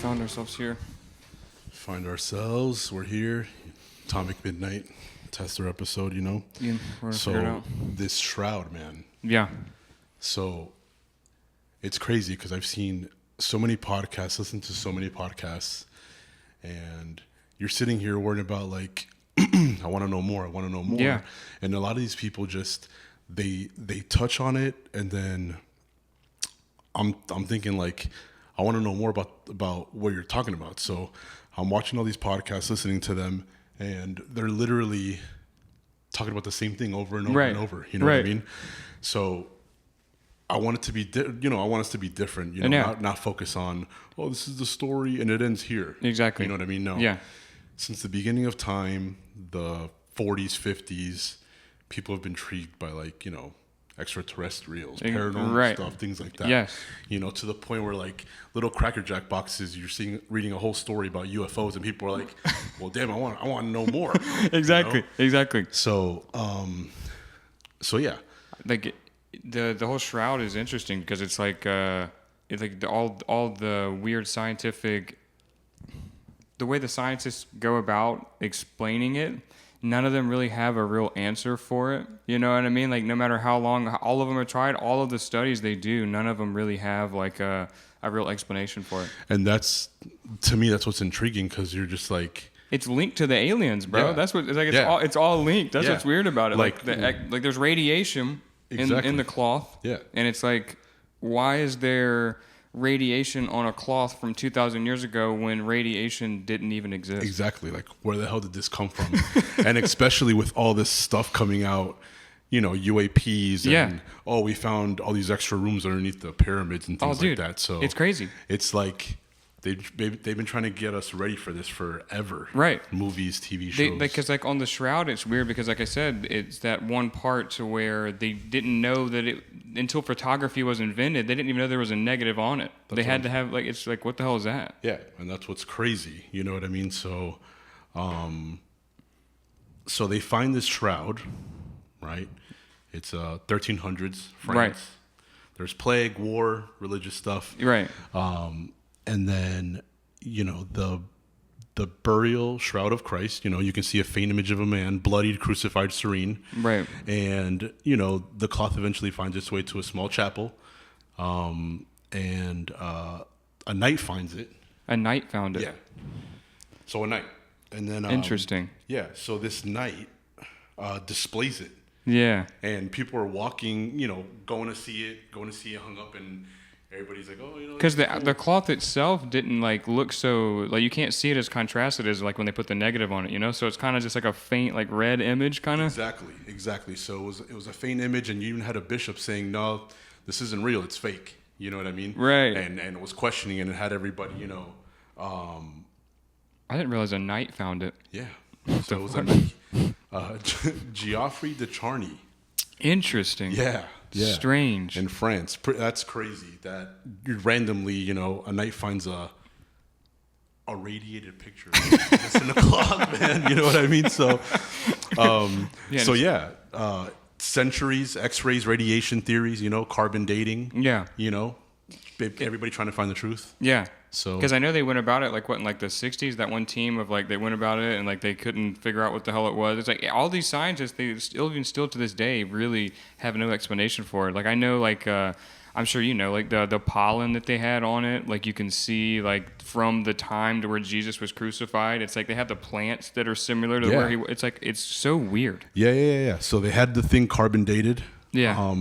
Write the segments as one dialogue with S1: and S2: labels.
S1: found ourselves here.
S2: We're here. Atomic Midnight tester episode, you know.
S1: Yeah, we're gonna figure it
S2: So
S1: out.
S2: this shroud, man.
S1: Yeah.
S2: So it's crazy because I've seen so many podcasts, listened to so many podcasts, and you're sitting here worrying about like, I want to know more. I want to know more.
S1: Yeah.
S2: And a lot of these people just they touch on it, and then I'm thinking like, I want to know more about what you're talking about. So I'm watching all these podcasts, listening to them, and they're literally talking about the same thing over and over
S1: Right.
S2: and over. You know what I mean? So I want it to be, I want us to be different. You know,
S1: Yeah.
S2: not focus on, oh, this is the story and it ends here.
S1: Exactly.
S2: You know what I mean? No.
S1: Yeah.
S2: Since the beginning of time, the 40s, 50s, people have been intrigued by like, you know, extraterrestrials, paranormal
S1: right.
S2: stuff, things like that.
S1: Yes.
S2: You know, to the point where like little Cracker Jack boxes, reading a whole story about UFOs, and people are like, "Well, damn, I want to know more."
S1: Exactly.
S2: You know?
S1: Exactly.
S2: So, yeah,
S1: Like the whole shroud is interesting because it's like all the weird scientific, the way the scientists go about explaining it. None of them really have a real answer for it. You know what I mean? Like, no matter how long all of them have tried, all of the studies they do, none of them really have like a real explanation for it.
S2: and that's, to me, that's what's intriguing, because you're just like,
S1: It's linked to the aliens, bro.
S2: Yeah.
S1: That's what it's like.
S2: Yeah.
S1: It's all linked. That's
S2: Yeah.
S1: what's weird about it. Like
S2: Like-
S1: like there's radiation
S2: Exactly.
S1: in the cloth.
S2: Yeah.
S1: And it's like, why is there radiation on a cloth from 2,000 years ago when radiation didn't even exist?
S2: exactly, like, where the hell did this come from? And especially with all this stuff coming out, you know, UAPs, and
S1: Yeah.
S2: oh, we found all these extra rooms underneath the pyramids and things
S1: Dude,
S2: like that. So
S1: it's crazy.
S2: It's like they've been trying to get us ready for this forever.
S1: Right.
S2: Movies, TV shows.
S1: Because like on the shroud, it's weird because like I said, it's that one part to where they didn't know that it until photography was invented. They didn't even know there was a negative on it. They had to have like, it's like, what the hell is that?
S2: Yeah, and that's what's crazy. You know what I mean? So, so they find this shroud, right? It's 1300s France.
S1: Right.
S2: There's plague, war, religious stuff.
S1: Right.
S2: And then, you know, the burial shroud of Christ, you know, you can see a faint image of a man, bloodied, crucified, serene.
S1: Right.
S2: And, you know, the cloth eventually finds its way to a small chapel. And a knight finds it.
S1: A knight found it.
S2: Yeah. So a knight. And then...
S1: Interesting.
S2: Yeah, so this knight displays it.
S1: Yeah.
S2: And people are walking, you know, going to see it hung up, and everybody's like, oh, you know.
S1: Because
S2: that's cool.
S1: the cloth itself didn't like look so like you can't see it as contrasted as like when they put the negative on it, you know. So it's kind of just like a faint like red image, kind of.
S2: Exactly. So it was a faint image, and you even had a bishop saying, no, this isn't real, it's fake. You know what I mean?
S1: Right.
S2: And it was questioning, and it had everybody, you know.
S1: I didn't realize a knight found it.
S2: Yeah. So it was Geoffrey de Charny.
S1: Interesting.
S2: Yeah.
S1: Strange.
S2: In France. That's crazy that randomly, you know, a knight finds a radiated picture just in the cloth, man. You know what I mean? So, centuries, X-rays, radiation theories, you know, carbon dating.
S1: Yeah.
S2: You know, everybody trying to find the truth.
S1: Yeah.
S2: So,
S1: because I know they went about it like what in like the 60s, that one team of like they went about it and like they couldn't figure out what the hell it was. It's like all these scientists, they still to this day really have no explanation for it. Like I know like I'm sure you know like the pollen that they had on it, like you can see like from the time to where Jesus was crucified. It's like they have the plants that are similar to where he. It's like it's so weird.
S2: Yeah. So they had the thing carbon dated.
S1: Yeah.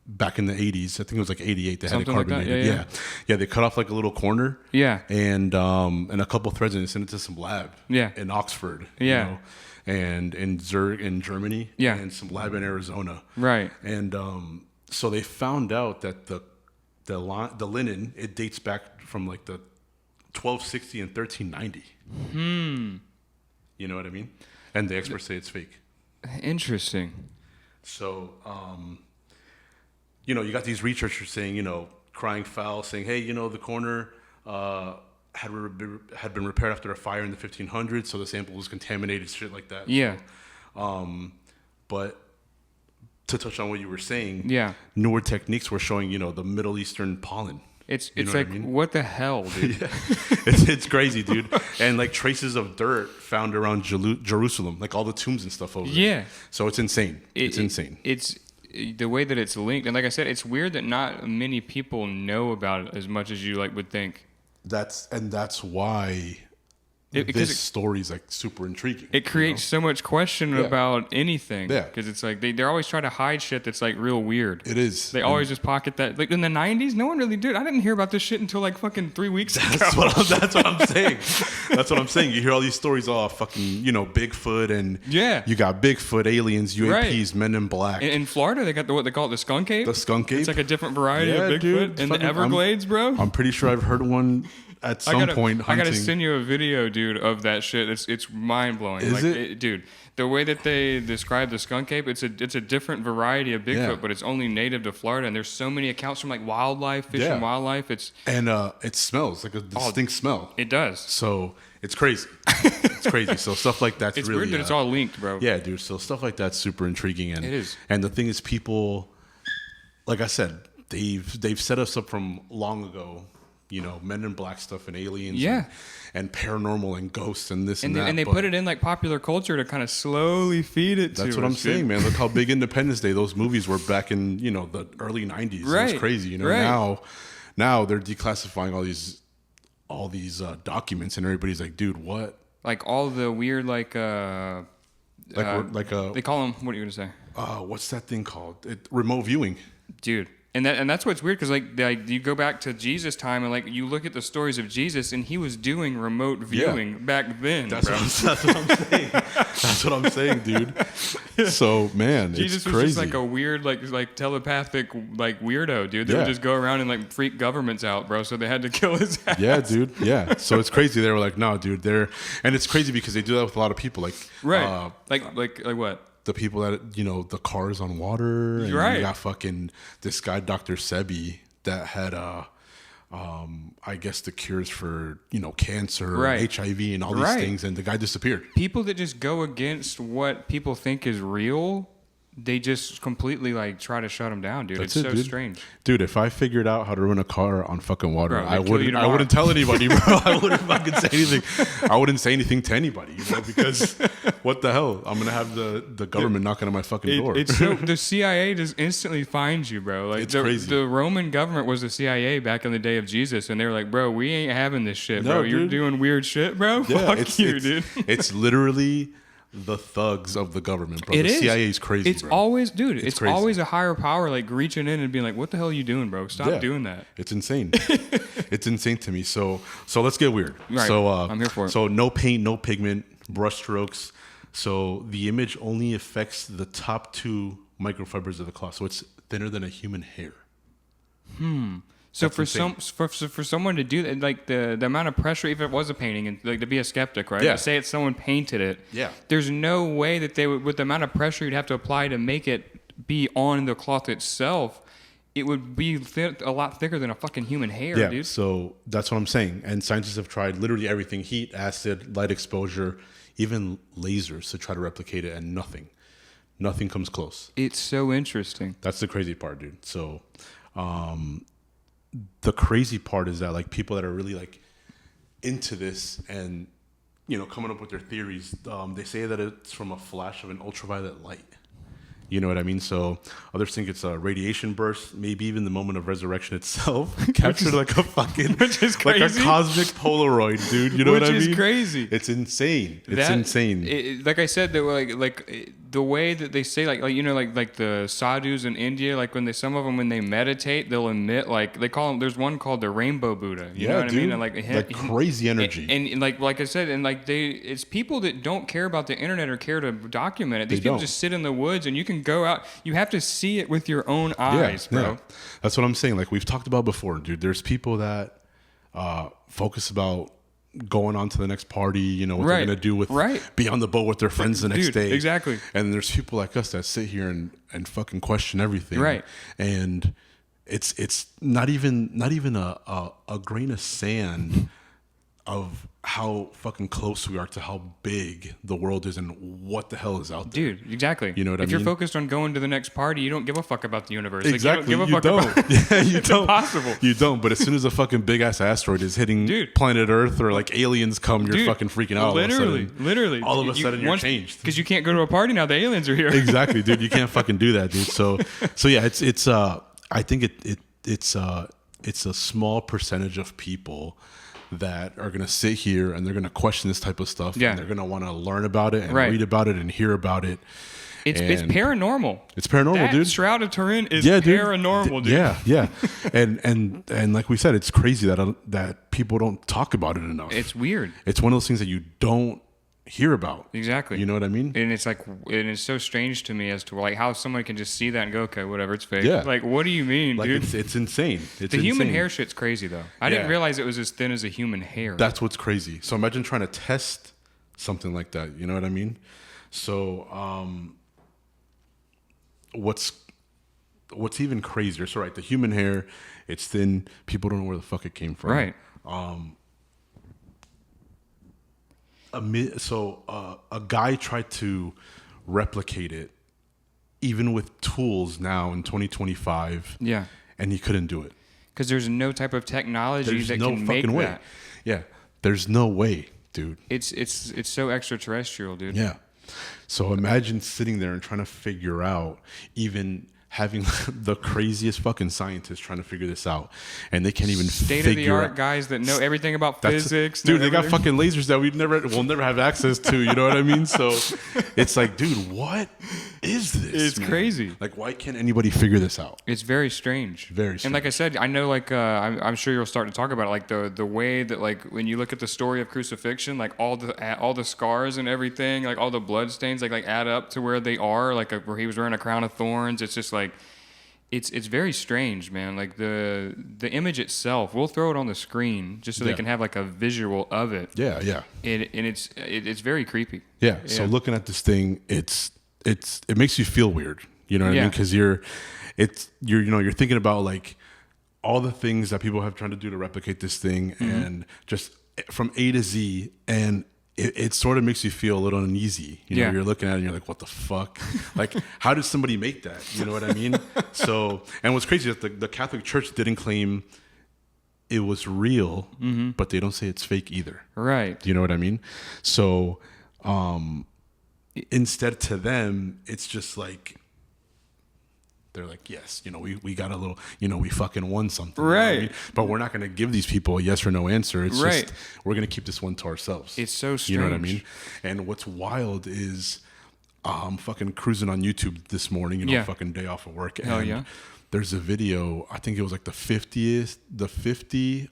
S2: Back in the 80s, I think it was like 88, they
S1: Something
S2: had
S1: like
S2: it
S1: that,
S2: carbonated. Yeah, they cut off like a little corner.
S1: Yeah.
S2: And a couple threads, and they sent it to some lab.
S1: Yeah.
S2: In Oxford.
S1: Yeah.
S2: You know, and in Zurich in Germany.
S1: Yeah.
S2: And some lab in Arizona.
S1: Right.
S2: And so they found out that the linen, it dates back from like the 1260 and 1390. You know what I mean? And the experts say it's fake.
S1: Interesting.
S2: So, you know, you got these researchers saying, you know, crying foul, saying, hey, you know, the corner had been repaired after a fire in the 1500s, so the sample was contaminated, shit like that.
S1: Yeah.
S2: But to touch on what you were saying,
S1: Yeah.
S2: newer techniques were showing, you know, the Middle Eastern pollen.
S1: It's
S2: You know
S1: like,
S2: what I mean?
S1: what the hell, dude?
S2: Yeah. It's crazy, dude. And like traces of dirt found around Jerusalem, like all the tombs and stuff over there.
S1: Yeah.
S2: So it's insane. It's insane.
S1: It's the way that it's linked, and like I said, it's weird that not many people know about it as much as you like would think.
S2: That's why
S1: Because
S2: this story is like super intriguing.
S1: it creates so much question about anything.
S2: Yeah.
S1: Because it's like they're always trying to hide shit that's like real weird.
S2: It is.
S1: They always just pocket that. Like in the 90s, no one really did. I didn't hear about this shit until like fucking 3 weeks ago.
S2: That's what I'm saying. That's what I'm saying. You hear all these stories, fucking, Bigfoot, and you got Bigfoot, aliens, UAPs, Men in Black.
S1: In Florida, they got what they call it, the skunk ape.
S2: The skunk ape.
S1: It's like a different variety of Bigfoot.
S2: Dude,
S1: in the Everglades, bro.
S2: I'm pretty sure I've heard one at some point hunting.
S1: I gotta send you a video, dude, of that shit. It's mind blowing.
S2: Is it?
S1: Dude? The way that they describe the skunk ape, it's a different variety of Bigfoot, but it's only native to Florida. And there's so many accounts from like wildlife, fish and wildlife. It
S2: smells like a distinct smell.
S1: It does.
S2: So it's crazy. It's crazy. So stuff like that's
S1: it's
S2: really
S1: weird that it's all linked, bro.
S2: Yeah, dude. So stuff like that's super intriguing, and
S1: it is.
S2: And the thing is, people, like I said, they've set us up from long ago. Men in Black stuff and aliens, and paranormal and ghosts and this and that.
S1: And they put it in like popular culture to kind of slowly feed it to us.
S2: That's what I'm saying, man. Look how big Independence Day, those movies were back in, the early 90s.
S1: Right.
S2: It was crazy, Now they're declassifying all these documents, and everybody's like, dude, what?
S1: Like all the weird they call them, what are you gonna say?
S2: What's that thing called? Remote viewing,
S1: dude. And that's what's weird, because like you go back to Jesus' time, and like you look at the stories of Jesus, and he was doing remote viewing back then.
S2: That's what I'm saying. That's what I'm saying, dude. So man,
S1: Jesus
S2: it's crazy.
S1: was just like a weird like telepathic like weirdo, dude. They would just go around and like freak governments out, bro. So they had to kill his ass.
S2: Yeah, dude. Yeah. So it's crazy. They were like, no, dude. And it's crazy because they do that with a lot of people. Like
S1: like what?
S2: The people that, the cars on water. And
S1: right.
S2: You got fucking this guy, Dr. Sebi, that had, I guess the cures for, cancer, HIV and all these things. And the guy disappeared.
S1: People that just go against what people think is real, they just completely like try to shut them down, dude. It's so strange.
S2: Dude, if I figured out how to run a car on fucking water,
S1: bro,
S2: I wouldn't tell anybody, bro. I wouldn't fucking say anything. I wouldn't say anything to anybody, because what the hell? I'm gonna have the government knocking on my fucking door.
S1: It's so the CIA just instantly finds you, bro. Like
S2: it's crazy.
S1: The Roman government was the CIA back in the day of Jesus, and they were like, bro, we ain't having this shit, bro.
S2: Dude.
S1: You're doing weird shit, bro.
S2: Yeah,
S1: Fuck you, dude.
S2: It's literally the thugs of the government, bro. The CIA is crazy,
S1: it's
S2: bro.
S1: Always, dude, it's
S2: crazy.
S1: always a higher power like reaching in and being like, what the hell are you doing, bro? Stop doing that.
S2: It's insane. It's insane to me. So let's get weird.
S1: Right.
S2: So
S1: I'm here for it.
S2: So no paint, no pigment, brush strokes. So the image only affects the top 2 microfibers of the cloth. So it's thinner than a human hair.
S1: So for someone to do that, like the amount of pressure, if it was a painting, and like to be a skeptic, right?
S2: Yeah.
S1: Say it's someone painted it.
S2: Yeah.
S1: There's no way that they would, with the amount of pressure you'd have to apply to make it be on the cloth itself, it would be a lot thicker than a fucking human hair, dude.
S2: So that's what I'm saying. And scientists have tried literally everything: heat, acid, light exposure, even lasers to try to replicate it, and nothing comes close.
S1: It's so interesting.
S2: That's the crazy part, dude. So, the crazy part is that like people that are really like into this and coming up with their theories, they say that it's from a flash of an ultraviolet light. You know what I mean? So others think it's a radiation burst, maybe even the moment of resurrection itself, captured like a fucking,
S1: which is crazy.
S2: Like a cosmic Polaroid, dude. You know what I mean?
S1: Which is crazy.
S2: It's insane. It's insane.
S1: Like I said, like the way that they say, like the sadhus in India, like some of them when they meditate, they'll emit they call them. There's one called the Rainbow Buddha. You know what
S2: dude.
S1: I mean? And
S2: like crazy energy.
S1: And like I said, and like it's people that don't care about the internet or care to document it. These people just sit in the woods, and you can go out. You have to see it with your own eyes, bro. Yeah.
S2: That's what I'm saying. Like we've talked about before, dude. There's people that focus about going on to the next party, what they're gonna do with be on the boat with their friends the next day.
S1: Exactly.
S2: And there's people like us that sit here and fucking question everything.
S1: Right.
S2: And it's not even a grain of sand of how fucking close we are to how big the world is and what the hell is out there.
S1: Dude, exactly.
S2: You know what I
S1: If
S2: mean?
S1: you're focused on going to the next party, you don't give a fuck about the universe.
S2: Exactly.
S1: Like, you don't give a fuck about
S2: Yeah, you
S1: it's
S2: don't.
S1: impossible.
S2: You don't. But as soon as a fucking big ass asteroid is hitting
S1: Dude.
S2: planet Earth or like aliens come, you're fucking freaking out.
S1: Literally.
S2: All of a sudden you're changed.
S1: Because you can't go to a party now. The aliens are here.
S2: Exactly, dude. You can't fucking do that, dude. So yeah, it's I think it's a small percentage of people that are gonna sit here and they're gonna question this type of stuff.
S1: Yeah.
S2: And they're gonna want to learn about it and
S1: Right.
S2: read about it and hear about it.
S1: It's
S2: And
S1: paranormal.
S2: It's paranormal,
S1: That
S2: dude.
S1: Shroud of Turin is
S2: Yeah, dude.
S1: paranormal, dude.
S2: Yeah. and like we said, it's crazy that people don't talk about it enough.
S1: It's weird.
S2: It's one of those things that you don't hear about.
S1: Exactly.
S2: You know what I mean?
S1: And it's like, and it's so strange to me as to like how someone can just see that and go, okay, whatever, it's fake.
S2: Yeah.
S1: Like, what do you mean,
S2: Like
S1: dude?
S2: it's insane. It's
S1: The human
S2: insane.
S1: hair shit's crazy though. I didn't
S2: Yeah.
S1: realize it was as thin as a human hair.
S2: That's what's crazy. So imagine trying to test something like that. You know what I mean? So what's even crazier? So right, the human hair, it's thin. People don't know where the fuck it came from.
S1: Right.
S2: A guy tried to replicate it, even with tools now in 2025.
S1: Yeah.
S2: And he couldn't do it.
S1: Because there's no type of technology
S2: There's
S1: that
S2: no
S1: can
S2: fucking
S1: make
S2: way.
S1: that.
S2: Yeah. There's no way, dude.
S1: It's so extraterrestrial, dude.
S2: Yeah. So imagine sitting there and trying to figure out, even having the craziest fucking scientists trying to figure this out, and they can't even
S1: State
S2: figure
S1: of the art
S2: out.
S1: guys that know everything about
S2: That's-
S1: physics.
S2: dude.
S1: know
S2: They got
S1: everything.
S2: fucking lasers that we'll never have access to. You know what I mean? So it's like, dude, what is this?
S1: It's
S2: man?
S1: crazy.
S2: Like, why can't anybody figure this out?
S1: It's very strange.
S2: Very
S1: And like I said, I know, like I'm sure you'll start to talk about it, like the way that, like, when you look at the story of crucifixion, like all the scars and everything, like all the blood stains, like add up to where they are, like where he was wearing a crown of thorns. It's just like it's very strange, man. Like the image itself, we'll throw it on the screen just so they
S2: Yeah.
S1: can have like a visual of it.
S2: Yeah, yeah.
S1: And it's very creepy.
S2: Yeah. So looking at this thing, it makes you feel weird. You know what I
S1: Yeah.
S2: mean? Because you're thinking about like all the things that people have tried to do to replicate this thing, and just from A to Z, and it sort of makes you feel a little uneasy. You know,
S1: Yeah.
S2: you're looking at it and you're like, what the fuck? Like, how did somebody make that? You know what I mean? So, and what's crazy is the Catholic Church didn't claim it was real, but they don't say it's fake either.
S1: Right.
S2: Do you know what I mean? So instead, to them, it's just like they're like, yes, we got a little, we fucking won something. You know what I
S1: Right.
S2: mean? But we're not going to give these people a yes or no answer. It's
S1: Right.
S2: just, we're going to keep this one to ourselves.
S1: It's so
S2: You know what I
S1: strange.
S2: mean? And what's wild is I'm fucking cruising on YouTube this morning,
S1: Yeah.
S2: fucking day off of work.
S1: Hell
S2: and
S1: yeah.
S2: there's a video, I think it was like the 50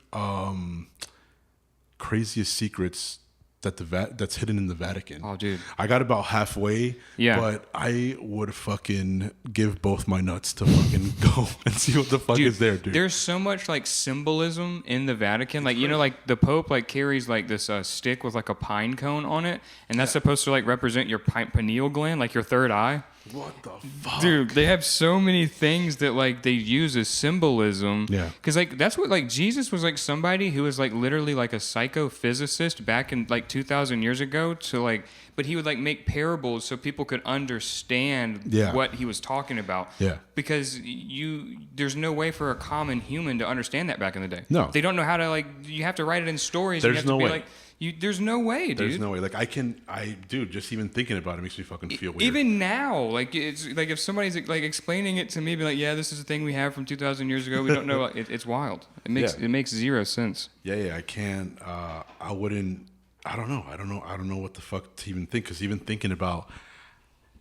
S2: craziest secrets that's hidden in the Vatican.
S1: Oh, dude.
S2: I got about halfway,
S1: Yeah.
S2: but I would fucking give both my nuts to fucking go and see what the fuck is there, dude.
S1: There's so much like symbolism in the Vatican. Like, like the Pope like carries like this stick with like a pine cone on it, and that's supposed to like represent your pineal gland, like your third eye.
S2: What the fuck?
S1: Dude, they have so many things that like they use as symbolism.
S2: Yeah.
S1: Because like that's what like Jesus was like somebody who was like literally like a psychophysicist back in like 2,000 years ago to like, but he would like make parables so people could understand
S2: Yeah.
S1: what he was talking about.
S2: Yeah.
S1: Because there's no way for a common human to understand that back in the day.
S2: No.
S1: They don't know how to like, you have to write it in stories.
S2: There's
S1: you have
S2: no
S1: to be
S2: way.
S1: like, there's no way, dude.
S2: There's no way. Like dude, just even thinking about it makes me fucking feel weird.
S1: Even now, like it's like if somebody's like explaining it to me, be like, "Yeah, this is a thing we have from 2,000 years ago. We don't know." It's wild. It makes zero sense.
S2: Yeah, I can't. I wouldn't. I don't know what the fuck to even think. Because even thinking about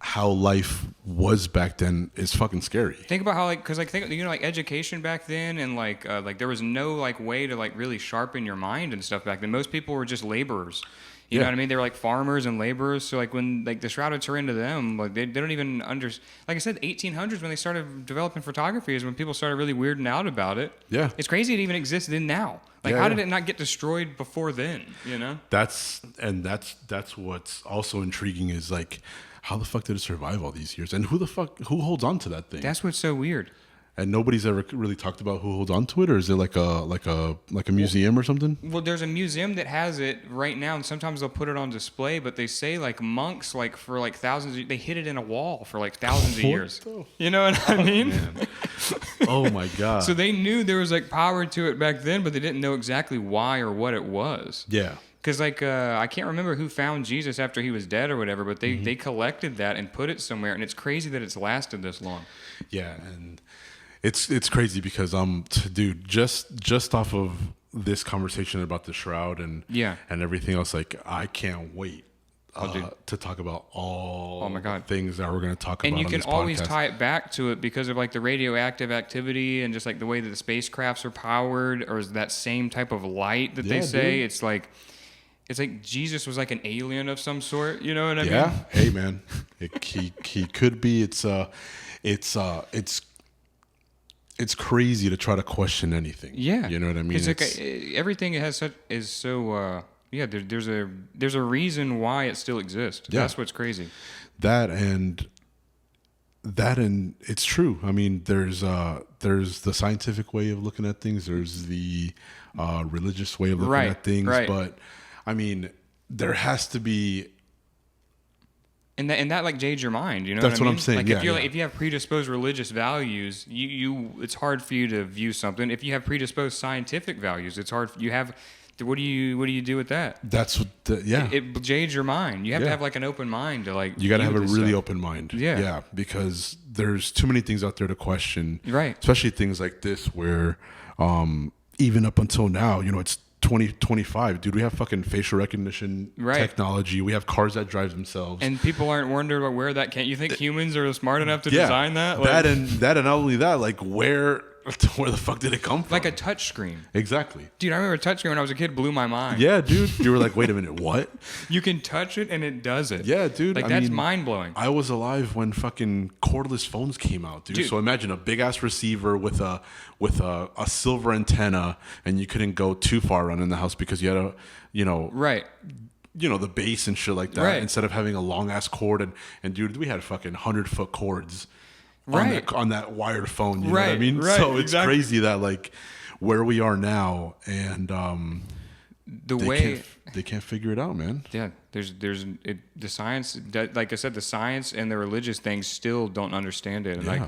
S2: how life was back then is fucking scary.
S1: Think about how like, cause like think like education back then, and like there was no like way to like really sharpen your mind and stuff back then. Most people were just laborers. You know what I mean? They were like farmers and laborers. So like when like the Shroud of Turin to them, like they don't even like I said, 1800s when they started developing photography is when people started really weirding out about it.
S2: Yeah.
S1: It's crazy it even existed in now. Like how did it not get destroyed before then? You know?
S2: That's what's also intriguing is like, how the fuck did it survive all these years? And who holds on to that thing?
S1: That's what's so weird.
S2: And nobody's ever really talked about who holds on to it, or is it like a museum or something?
S1: Well, there's a museum that has it right now, and sometimes they'll put it on display. But they say like monks, like for like thousands, they hid it in a wall for like thousands of years. You know what I mean?
S2: Man. Oh my god.
S1: So they knew there was like power to it back then, but they didn't know exactly why or what it was.
S2: Yeah.
S1: Because like I can't remember who found Jesus after he was dead or whatever, but they collected that and put it somewhere, and it's crazy that it's lasted this long.
S2: Yeah, and it's crazy because dude, just off of this conversation about the shroud and everything else, like I can't wait to talk about all
S1: my God.
S2: the things that we're going to talk about.
S1: And you
S2: on
S1: can
S2: this
S1: always
S2: podcast.
S1: tie it back to it because of like the radioactive activity and just like the way that the spacecrafts are powered, or is that same type of light that they say.
S2: Dude.
S1: It's like Jesus was like an alien of some sort. You know what I mean?
S2: Yeah. Hey, man, he could be. It's crazy to try to question anything.
S1: Yeah,
S2: you know what I mean.
S1: It's like everything is so. There's a reason why it still exists.
S2: Yeah.
S1: That's what's crazy.
S2: That and it's true. I mean, there's the scientific way of looking at things. There's the religious way of looking at things.
S1: Right.
S2: But I mean, there has to be.
S1: And that like jades your mind, you know.
S2: That's
S1: what I mean?
S2: I'm saying.
S1: Like
S2: Yeah,
S1: if you have predisposed religious values, it's hard for you to view something. If you have predisposed scientific values, it's hard. What do you do with that?
S2: That's what.
S1: It jades your mind. You have to have like an open mind to like.
S2: You got to have a really
S1: stuff.
S2: open mind.
S1: Yeah,
S2: because there's too many things out there to question.
S1: Right.
S2: Especially things like this, where even up until now, it's 2025, dude. We have fucking facial recognition technology. We have cars that drive themselves,
S1: and people aren't wondering about where that came. You think humans are smart enough to design that?
S2: Like, that and not only that, like where the fuck did it come from?
S1: Like a touch screen.
S2: Exactly.
S1: Dude, I remember a touch screen when I was a kid. Blew my mind.
S2: Yeah, dude. You were like, wait a minute, what?
S1: You can touch it and it does it.
S2: Yeah, dude.
S1: Like that's mind blowing.
S2: I was alive when fucking cordless phones came out, dude. So imagine a big ass receiver with a silver antenna, and you couldn't go too far around in the house because you had the base and shit like that.
S1: Right.
S2: Instead of having a long ass cord and dude, we had fucking 100-foot cords. On that wired phone, you know what I mean?
S1: Right,
S2: so it's crazy that like where we are now, and they can't figure it out, man.
S1: Yeah, the science, like I said, the science and the religious things still don't understand it, and like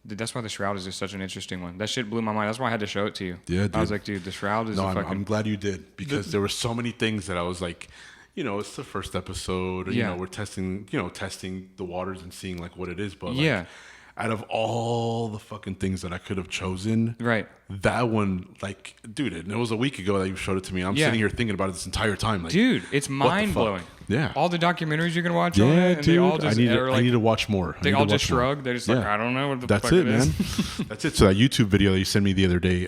S1: that's why the shroud is just such an interesting one. That shit blew my mind. That's why I had to show it to you.
S2: Yeah, dude.
S1: I was like, dude, the shroud is.
S2: I'm glad you did, because there were so many things that I was like. It's the first episode. We're testing the waters and seeing like what it is. But like, out of all the fucking things that I could have chosen, that one, like, dude, and it was a week ago that you showed it to me. I'm sitting here thinking about it this entire time. Like,
S1: dude, it's mind blowing.
S2: Yeah.
S1: All the documentaries you can watch on it, and
S2: dude,
S1: they all just
S2: I need to watch more.
S1: They all just shrug. They're just like, I don't know what the fuck it is.
S2: Man. That's it. So that YouTube video that you sent me the other day,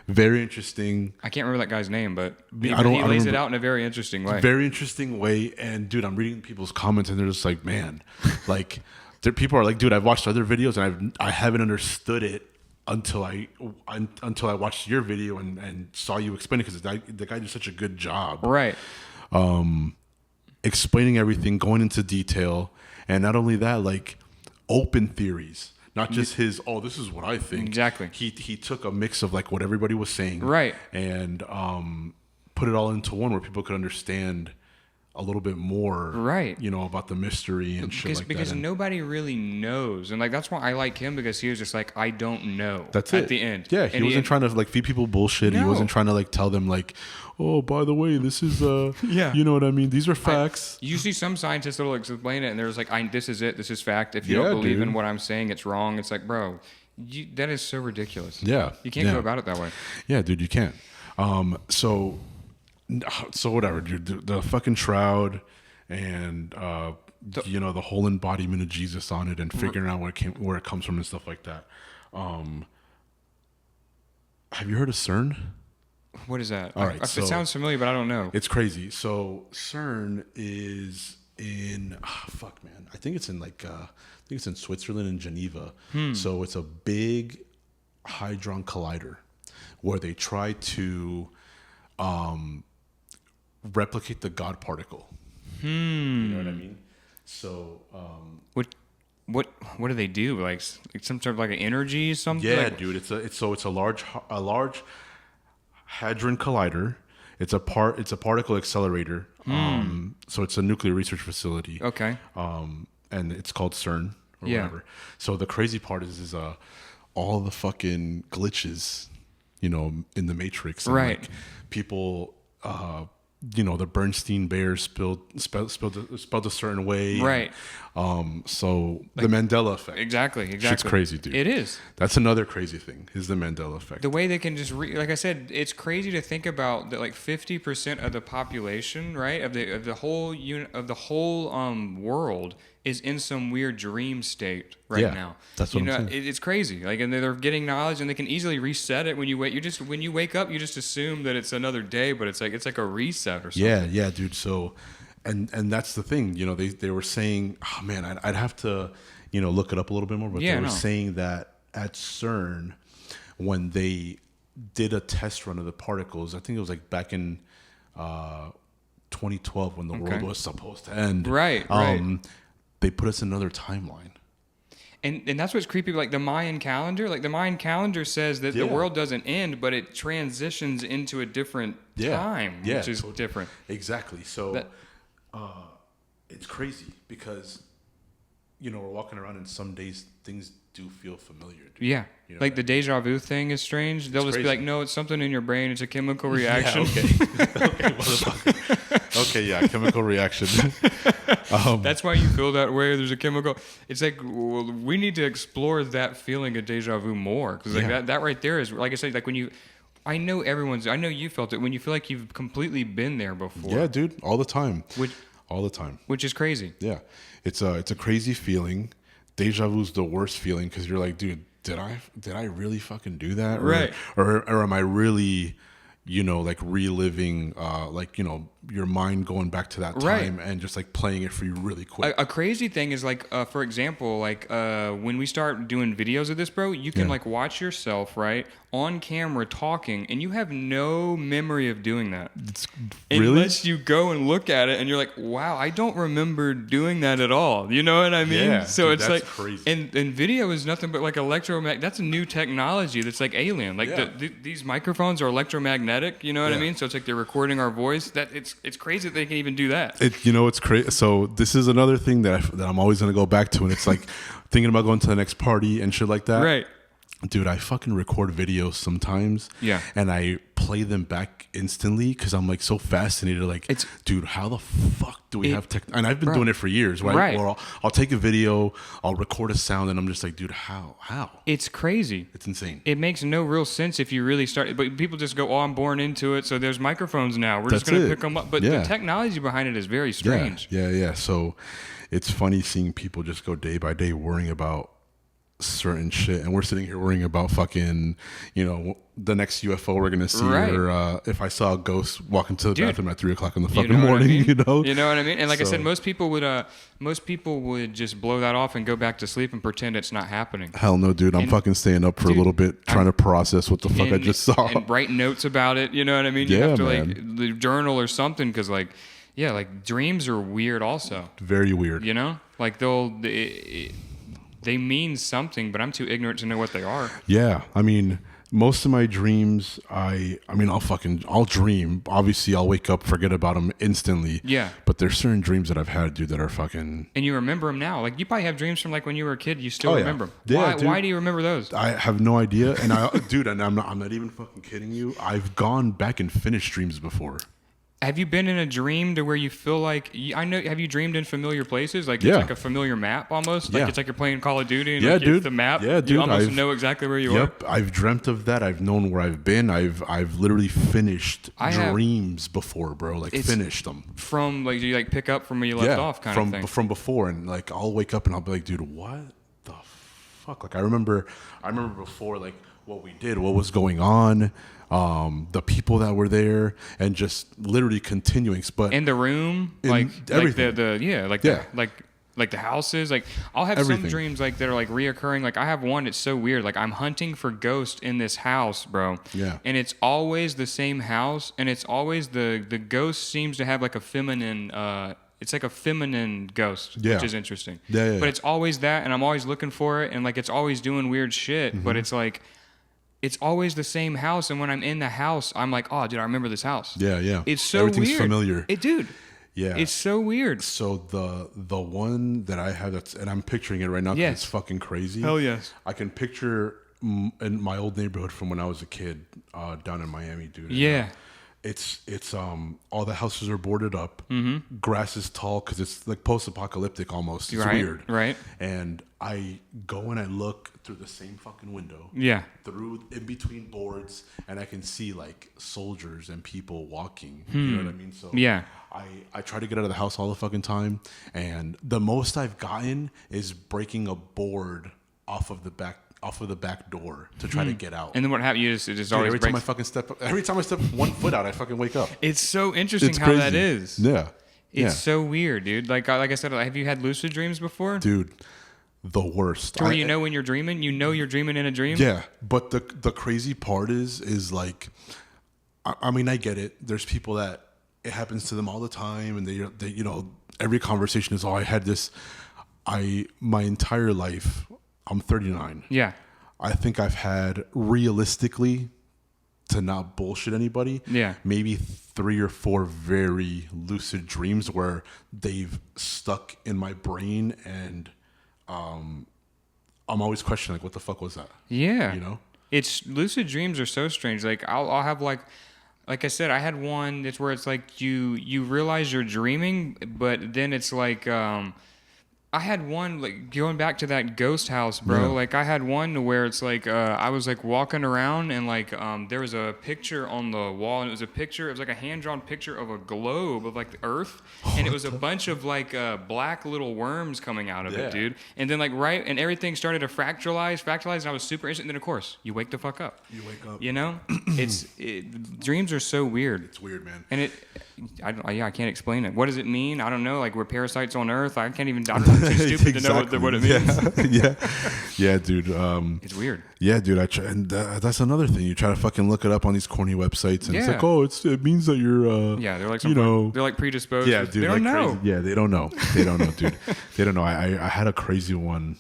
S2: very interesting.
S1: I can't remember that guy's name, but he lays it out in a very interesting way.
S2: Very interesting way. And dude, I'm reading people's comments and they're just like, man, like people are like, dude, I've watched other videos and I haven't understood it until I watched your video and saw you explain it, because the guy did such a good job.
S1: Right.
S2: Explaining everything, going into detail, and not only that, like open theories. Not just his, this is what I think.
S1: Exactly.
S2: He took a mix of like what everybody was saying.
S1: Right.
S2: And put it all into one where people could understand a little bit more. Right. About the mystery and shit like that.
S1: Because nobody really knows. And like that's why I like him, because he was just like, I don't know.
S2: That's it.
S1: At the end.
S2: Yeah. He wasn't trying to like feed people bullshit. No. He wasn't trying to like tell them like, oh, by the way, this is you know what I mean? These are facts.
S1: You see some scientists that'll explain it and there's like, this is it, this is fact. If you don't believe in what I'm saying, it's wrong. It's like, bro, that is so ridiculous.
S2: Yeah.
S1: You can't go about it that way.
S2: Yeah, dude, you can't. So whatever, dude. The fucking shroud and the whole embodiment of Jesus on it, and figuring out where it comes from and stuff like that. Have you heard of CERN?
S1: What is that?
S2: All right,
S1: it sounds familiar, but I don't know.
S2: It's crazy. So CERN is in man. I think it's in Switzerland, in Geneva. So it's a big hadron collider where they try to replicate the God particle. You know what I mean? So
S1: what do they do? Like some sort of like an energy, something?
S2: Yeah,
S1: Like,
S2: dude. It's a large hadron collider. It's a particle accelerator. So it's a nuclear research facility.
S1: okay.
S2: And it's called CERN or
S1: Yeah.
S2: whatever. So the crazy part is all the fucking glitches, in the Matrix. And
S1: Right.
S2: like people, the Bernstein Bears spelled a certain way.
S1: Right.
S2: So the Mandela effect.
S1: Exactly.
S2: Shit's crazy, dude.
S1: It is.
S2: That's another crazy thing is the Mandela effect.
S1: The way they can just like I said, it's crazy to think about that. Like 50% of the population, right, of the whole world is in some weird dream state right now.
S2: That's what I'm saying.
S1: It's crazy. Like, and they're getting knowledge, and they can easily reset it when you wake. When you wake up, you just assume that it's another day, but it's like a reset or something.
S2: Yeah, dude. So, and that's the thing. They were saying, oh man, I'd have to, look it up a little bit more. But they were saying that at CERN, when they did a test run of the particles, I think it was like back in 2012 when the world was supposed to end.
S1: Right.
S2: They put us in another timeline.
S1: And that's what's creepy. Like the Mayan calendar. Like the Mayan calendar says that the world doesn't end, but it transitions into a different time, which is different.
S2: Exactly. So it's crazy because, we're walking around and some days things do feel familiar. Dude.
S1: Yeah. Like the deja vu thing is strange. They'll just be like, no, it's something in your brain. It's a chemical reaction.
S2: Yeah, okay, motherfucker. Okay, yeah, chemical reaction.
S1: That's why you feel that way. There's a chemical. It's like, well, we need to explore that feeling of deja vu more. Because that right there is, like I said, like when you, I know you felt it when you feel like you've completely been there before.
S2: Yeah, dude, all the time. All the time.
S1: Which is crazy.
S2: Yeah. It's a crazy feeling. Deja vu's the worst feeling because you're like, dude, did I really fucking do that?
S1: Right.
S2: Or am I really, like reliving, your mind going back to that time and just like playing it for you really quick.
S1: A crazy thing is like, for example, like when we start doing videos of this, bro, you can like watch yourself, right, on camera talking, and you have no memory of doing that. Unless you go and look at it, and you're like, wow, I don't remember doing that at all. You know what I mean?
S2: Yeah,
S1: so
S2: dude,
S1: it's
S2: that's
S1: like,
S2: crazy.
S1: And video is nothing but like electromagnetic. That's a new technology that's like alien. Like these microphones are electromagnetic. You know what I mean? So it's like they're recording our voice. That it's crazy that they can even do that.
S2: It's crazy. So this is another thing that I'm always gonna go back to, and it's like thinking about going to the next party and shit like that.
S1: Right.
S2: Dude, I fucking record videos sometimes. Yeah. And I play them back instantly because I'm like so fascinated. Like, dude, how the fuck do we have tech? And I've been doing it for years, right? Or I'll take a video, I'll record a sound, and I'm just like, dude, how?
S1: It's crazy.
S2: It's insane.
S1: It makes no real sense if you really start. But people just go, oh, I'm born into it. So there's microphones now. We're just going to pick them up. But the technology behind it is very strange.
S2: Yeah. So it's funny seeing people just go day by day worrying about certain shit, and we're sitting here worrying about fucking, the next UFO we're gonna see, or if I saw a ghost walk into the bathroom at 3:00 in the fucking morning.
S1: You know what I mean? And like I said, most people would just blow that off and go back to sleep and pretend it's not happening.
S2: Hell no, dude. I'm fucking staying up for a little bit, trying to process what the fuck I just saw
S1: and write notes about it. You know what I mean? You have to like journal or something, because like dreams are weird also.
S2: Very weird.
S1: Like they mean something, but I'm too ignorant to know what they are.
S2: Yeah, I mean, most of my dreams, I'll dream. Obviously, I'll wake up, forget about them instantly. Yeah. But there's certain dreams that I've had, dude, that are fucking.
S1: And you remember them now. Like, you probably have dreams from like when you were a kid. You still remember them.
S2: Yeah,
S1: why do you remember those?
S2: I have no idea. And I'm not even fucking kidding you. I've gone back and finished dreams before.
S1: Have you been in a dream to where you feel like have you dreamed in familiar places? Like it's like a familiar map almost? Like it's like you're playing Call of Duty and like it's the map.
S2: Yeah, dude.
S1: You almost know exactly where you are.
S2: Yep. I've dreamt of that. I've known where I've been. I've literally finished dreams before, bro. Like finished them.
S1: From like, do you like pick up from where you left off kind of thing?
S2: From before, and like I'll wake up and I'll be like, dude, what the fuck? Like I remember before, like what we did, what was going on. The people that were there, and just literally continuing. But
S1: in the room, like
S2: everything,
S1: like the houses. Like I'll have some dreams like that are like reoccurring. Like I have one. It's so weird. Like I'm hunting for ghosts in this house, bro. Yeah. And it's always the same house, and it's always the ghost seems to have like a feminine it's like a feminine ghost,
S2: Yeah.
S1: which is interesting.
S2: Yeah.
S1: But it's always that, and I'm always looking for it, and like it's always doing weird shit. But it's like it's always the same house, and when I'm in the house, I'm like, oh, dude, I remember this house.
S2: Yeah.
S1: It's so
S2: Everything's
S1: weird.
S2: familiar.
S1: Dude.
S2: Yeah.
S1: It's so weird.
S2: So the one that I have and I'm picturing it right now because
S1: Yes.
S2: it's fucking crazy.
S1: Hell yes.
S2: I can picture in my old neighborhood from when I was a kid down in Miami, dude.
S1: Yeah.
S2: And, it's all the houses are boarded up. Mm-hmm. Grass is tall because it's like post-apocalyptic almost. It's weird.
S1: Right.
S2: And I go and I look through the same fucking window.
S1: Yeah.
S2: Through in between boards, and I can see like soldiers and people walking. You know what I mean? So
S1: Yeah.
S2: I try to get out of the house all the fucking time, and the most I've gotten is breaking a board off of the back door to try to get out.
S1: And then what happens? It just
S2: Dude,
S1: always
S2: every time
S1: breaks.
S2: every time I step 1 foot out, I fucking wake up.
S1: It's so interesting
S2: It's
S1: how
S2: crazy.
S1: that is.
S2: Yeah.
S1: It's so weird, dude. Like I said, have you had lucid dreams before?
S2: Dude, the worst.
S1: To where you know when you're dreaming, you're dreaming in a dream.
S2: Yeah, but the crazy part is like, I mean, I get it. There's people that it happens to them all the time, and they you know, every conversation is, oh, I had this. My entire life, I'm 39.
S1: Yeah.
S2: I think I've had, realistically, to not bullshit anybody, maybe 3 or 4 very lucid dreams where they've stuck in my brain, and I'm always questioning, like, what the fuck was that?
S1: Yeah.
S2: You know?
S1: It's lucid dreams are so strange. Like I'll have like I said, I had one that's where it's like you realize you're dreaming, but then it's like I had one, like, going back to that ghost house, bro.
S2: Yeah.
S1: Like, I had one where it's like, I was, like, walking around, and, like, there was a picture on the wall, and it was like a hand-drawn picture of a globe of, like, the Earth, and it was a bunch of, like, black little worms coming out of it, dude. And then, like, and everything started to fractalize, and I was super interested, and then, of course, you wake the fuck up.
S2: You wake up.
S1: You know? Dreams are so weird.
S2: It's weird, man.
S1: And I can't explain it. What does it mean? I don't know. Like, we're parasites on Earth. I can't even. I'm too stupid to know what it means.
S2: Yeah, dude.
S1: It's weird.
S2: Yeah, dude. That's another thing. You try to fucking look it up on these corny websites, and it's like, oh, it means that you're.
S1: They're like they're like predisposed.
S2: Yeah, dude.
S1: They don't know.
S2: Crazy. Yeah, they don't know. They don't know, dude. They don't know. I had a crazy one.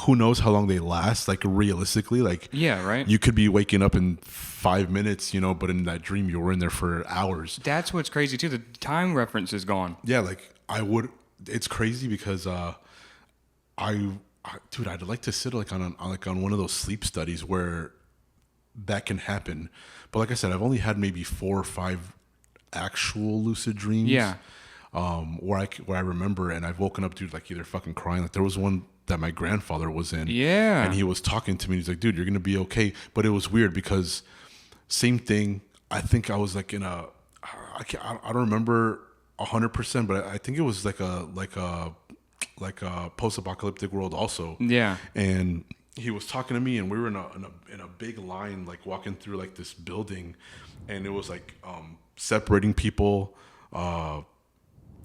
S2: Who knows how long they last? Like, realistically, like,
S1: yeah, right.
S2: You could be waking up in 5 minutes, you know, but in that dream you were in there for hours.
S1: That's what's crazy too. The time reference is gone.
S2: Yeah, like it's crazy because dude, I'd like to sit like on one of those sleep studies where that can happen. But like I said, I've only had maybe 4 or 5 actual lucid dreams.
S1: Yeah.
S2: Where I remember, and I've woken up, dude, like either fucking crying. Like there was one that my grandfather was in.
S1: Yeah.
S2: And he was talking to me. He's like, dude, you're going to be okay. But it was weird because same thing. I think I was like in I don't remember 100%, but I think it was like a post-apocalyptic world also.
S1: Yeah.
S2: And he was talking to me, and we were in a big line, like walking through like this building, and it was like separating people to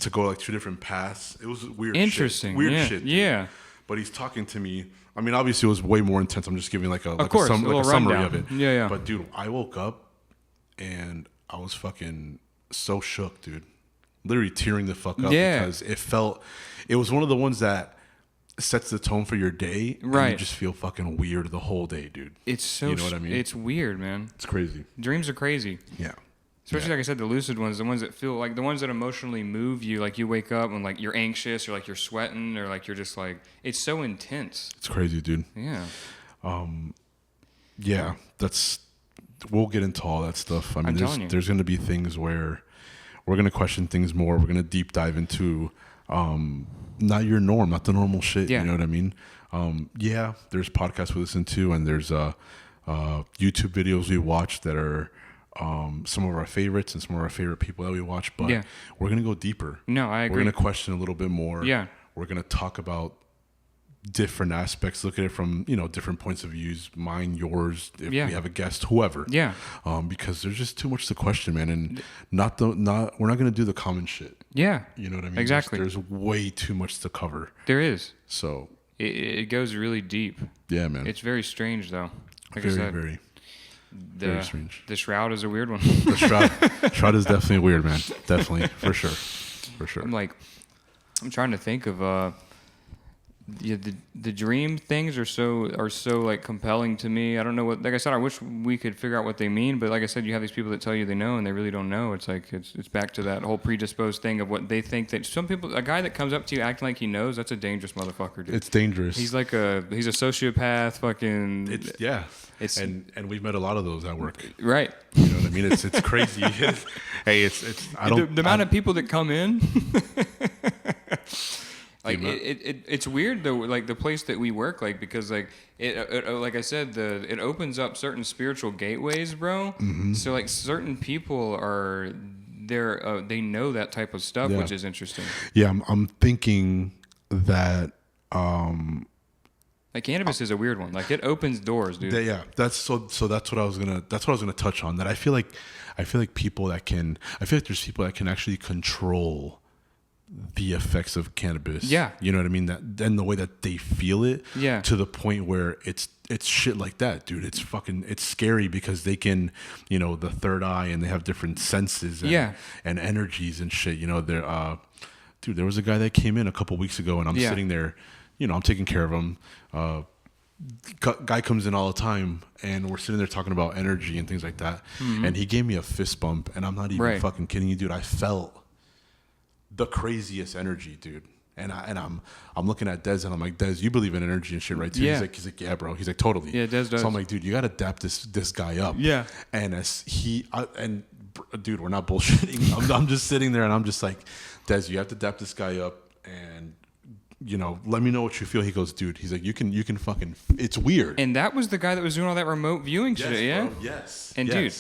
S2: go like 2 different paths. It was weird.
S1: Interesting.
S2: Shit. Weird
S1: yeah.
S2: shit. Dude.
S1: Yeah.
S2: But he's talking to me. I mean, obviously it was way more intense. I'm just giving like a
S1: little
S2: summary of it.
S1: Yeah.
S2: But dude, I woke up and I was fucking so shook, dude. Literally tearing the fuck up because it was one of the ones that sets the tone for your day.
S1: Right.
S2: And you just feel fucking weird the whole day, dude.
S1: It's so,
S2: you know what I mean?
S1: It's weird, man.
S2: It's crazy.
S1: Dreams are crazy.
S2: Yeah.
S1: Especially, like I said, the lucid ones, the ones that feel like the ones that emotionally move you, like you wake up and like you're anxious or like you're sweating or like you're just like, it's so intense.
S2: It's crazy, dude.
S1: Yeah.
S2: Yeah, we'll get into all that stuff. I mean, there's going to be things where we're going to question things more. We're going to deep dive into not your norm, not the normal shit.
S1: Yeah.
S2: You know what I mean? Yeah, there's podcasts we listen to, and there's YouTube videos we watch that are some of our favorites and some of our favorite people that we watch. But we're going to go deeper.
S1: No, I agree.
S2: We're going to question a little bit more.
S1: Yeah.
S2: We're going to talk about different aspects, look at it from, you know, different points of views, mine, yours, if we have a guest, whoever.
S1: Yeah.
S2: Because there's just too much to question, man, and we're not going to do the common shit.
S1: Yeah.
S2: You know what I mean?
S1: Exactly.
S2: There's way too much to cover.
S1: There is.
S2: So
S1: it goes really deep.
S2: Yeah, man.
S1: It's very strange though. Like
S2: very,
S1: I said.
S2: very. Very strange.
S1: The shroud is a weird one.
S2: The shroud is definitely weird, man. Definitely, for sure.
S1: I'm trying to think of yeah, the dream things are so like compelling to me. I don't know what, like I said, I wish we could figure out what they mean, but like I said, you have these people that tell you they know and they really don't know. It's like it's back to that whole predisposed thing of what they think that some people, a guy that comes up to you acting like he knows, that's a dangerous motherfucker, dude.
S2: It's dangerous.
S1: He's like he's a sociopath, fucking.
S2: And we've met a lot of those at work.
S1: Right.
S2: You know what I mean? It's crazy. Hey, it's I don't
S1: the amount of people that come in. Like it's weird though, like the place that we work, like because like it like I said, it opens up certain spiritual gateways, bro. Mm-hmm. So like certain people are there, they know that type of stuff, which is interesting.
S2: Yeah, I'm thinking that
S1: like cannabis is a weird one. Like it opens doors, dude.
S2: Yeah, that's what I was gonna touch on. That I feel like people that can, I feel like there's people that can actually control the effects of cannabis.
S1: Yeah.
S2: You know what I mean? That then the way that they feel it.
S1: Yeah.
S2: To the point where it's shit like that, dude. It's scary because they can, you know, the third eye, and they have different senses and energies and shit. You know, dude, there was a guy that came in a couple weeks ago, and I'm sitting there, you know, I'm taking care of him. Guy comes in all the time, and we're sitting there talking about energy and things like that. Mm-hmm. And he gave me a fist bump, and I'm not even fucking kidding you, dude. I felt the craziest energy, dude. And I'm looking at Dez, and I'm like, Dez, you believe in energy and shit, right? Too?
S1: Yeah.
S2: He's like, yeah, bro. He's like, totally.
S1: Yeah, Dez does.
S2: So I'm like, dude, you got to dap this guy up.
S1: Yeah.
S2: And dude, we're not bullshitting. I'm just sitting there, and I'm just like, Dez, you have to dap this guy up, and you know, let me know what you feel. He goes, dude, he's like, you can fucking, it's weird.
S1: And that was the guy that was doing all that remote viewing shit, yeah?
S2: Bro, yes.
S1: And dude,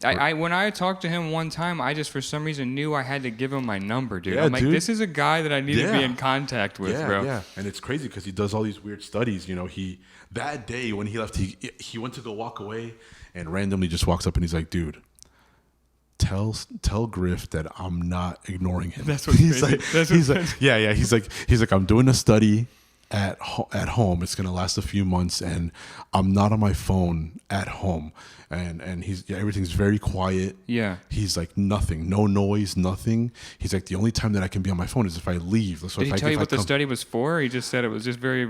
S1: I when I talked to him one time, I just for some reason knew I had to give him my number, dude. I'm like, this is a guy that I need to be in contact with, bro.
S2: Yeah, and it's crazy because he does all these weird studies. You know, that day when he left, he went to go walk away, and randomly just walks up and he's like, dude, tell Griff that I'm not ignoring him.
S1: That's what he's like.
S2: He's like, I'm doing a study at home. It's gonna last a few months, and I'm not on my phone at home. And everything's very quiet. Yeah. He's like, nothing, no noise, nothing. He's like, the only time that I can be on my phone is if I leave. So
S1: did he tell you what the study was for? He just said it was just very.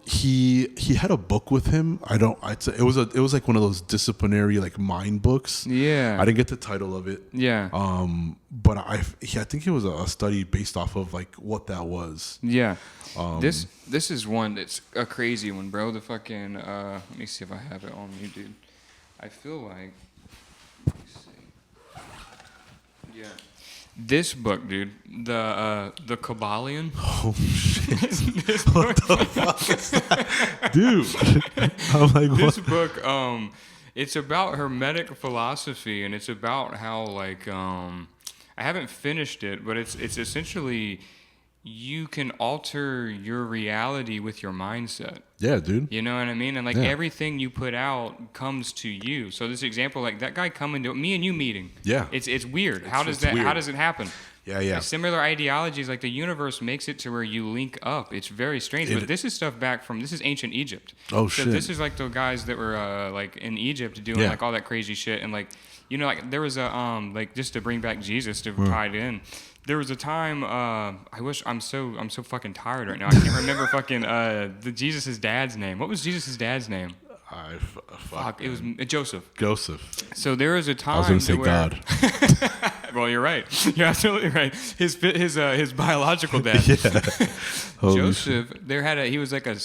S2: He had a book with him. It was like one of those disciplinary like mind books. Yeah. I didn't get the title of it. Yeah. But I think it was a study based off of like what that was.
S1: Yeah. This is one that's a crazy one, bro. The fucking let me see if I have it on me, dude. I feel like, let me see. Yeah. This book, dude, the Kabbalion.
S2: Oh shit! What the fuck is that, dude? I'm like,
S1: this book, it's about Hermetic philosophy, and it's about how like I haven't finished it, but it's essentially you can alter your reality with your mindset.
S2: Yeah, dude.
S1: You know what I mean? And like everything you put out comes to you. So this example, like that guy coming to me and you meeting. Yeah. It's weird. How does it happen?
S2: Yeah, yeah.
S1: Like similar ideologies, like the universe makes it to where you link up. It's very strange. But this is stuff this is ancient Egypt.
S2: Oh, shit.
S1: So this is like the guys that were like in Egypt doing like all that crazy shit. And like, you know, like there was a, like just to bring back Jesus to tie it in. There was a time, I wish, I'm so fucking tired right now. I can't remember fucking Jesus' dad's name. What was Jesus' dad's name? Fuck. It was Joseph. So there was a time.
S2: I was going to say God.
S1: Well, you're right. You're absolutely right. His biological dad. Joseph.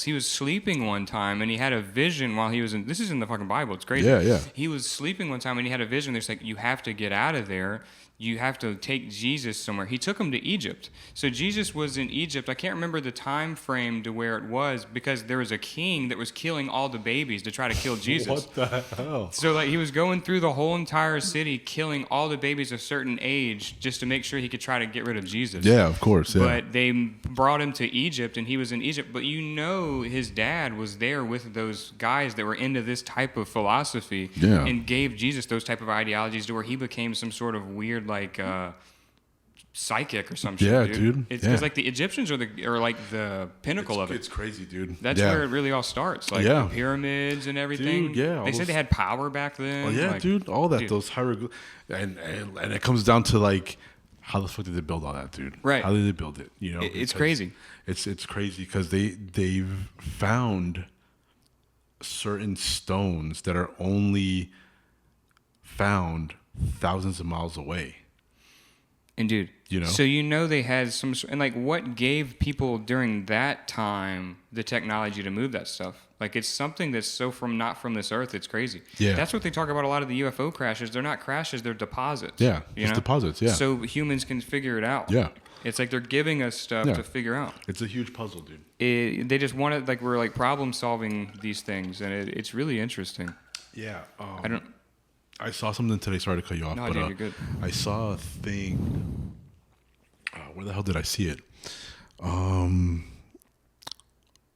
S1: He was sleeping one time and he had a vision while he was in. This is in the fucking Bible. It's crazy. Yeah. He was sleeping one time and he had a vision. There's like, you have to get out of there. You have to take Jesus somewhere. He took him to Egypt. So Jesus was in Egypt. I can't remember the time frame to where it was because there was a king that was killing all the babies to try to kill Jesus.
S2: What the hell?
S1: So like he was going through the whole entire city, killing all the babies a certain age just to make sure he could try to get rid of Jesus.
S2: Yeah, of course. Yeah.
S1: But they brought him to Egypt, and he was in Egypt. But you know his dad was there with those guys that were into this type of philosophy and gave Jesus those type of ideologies to where he became some sort of weird like psychic or some shit.
S2: Yeah,
S1: dude.
S2: dude.
S1: It's
S2: Yeah.
S1: because like the Egyptians are like the pinnacle of it.
S2: It's crazy, dude.
S1: That's
S2: yeah.
S1: where it really all starts. Like
S2: Yeah.
S1: the pyramids and everything.
S2: Dude, yeah, all
S1: They said
S2: those-
S1: they had power back then.
S2: Oh yeah,
S1: like,
S2: dude. All that,
S1: dude.
S2: those hieroglyphs, and it comes down to like, how the fuck did they build all that, dude?
S1: Right.
S2: How did they build it? You know,
S1: It's
S2: because
S1: crazy.
S2: It's crazy because they've found certain stones that are only found thousands of miles away.
S1: And dude,
S2: You know?
S1: so they had some, and like what gave people during that time the technology to move that stuff? Like it's something that's not from this earth. It's crazy.
S2: Yeah.
S1: That's what they talk about a lot of the UFO crashes. They're not crashes. They're deposits.
S2: Yeah,
S1: you
S2: it's
S1: know?
S2: deposits. Yeah,
S1: So humans can figure it out.
S2: Yeah.
S1: It's like they're giving us stuff
S2: Yeah.
S1: to figure out.
S2: it's a huge puzzle, dude.
S1: They just wanted like we're like problem solving these things, and it's really interesting.
S2: Yeah,
S1: I don't.
S2: I saw something today. Sorry to cut you off,
S1: No,
S2: but
S1: dude, you're good.
S2: I saw a thing. Where the hell did I see it?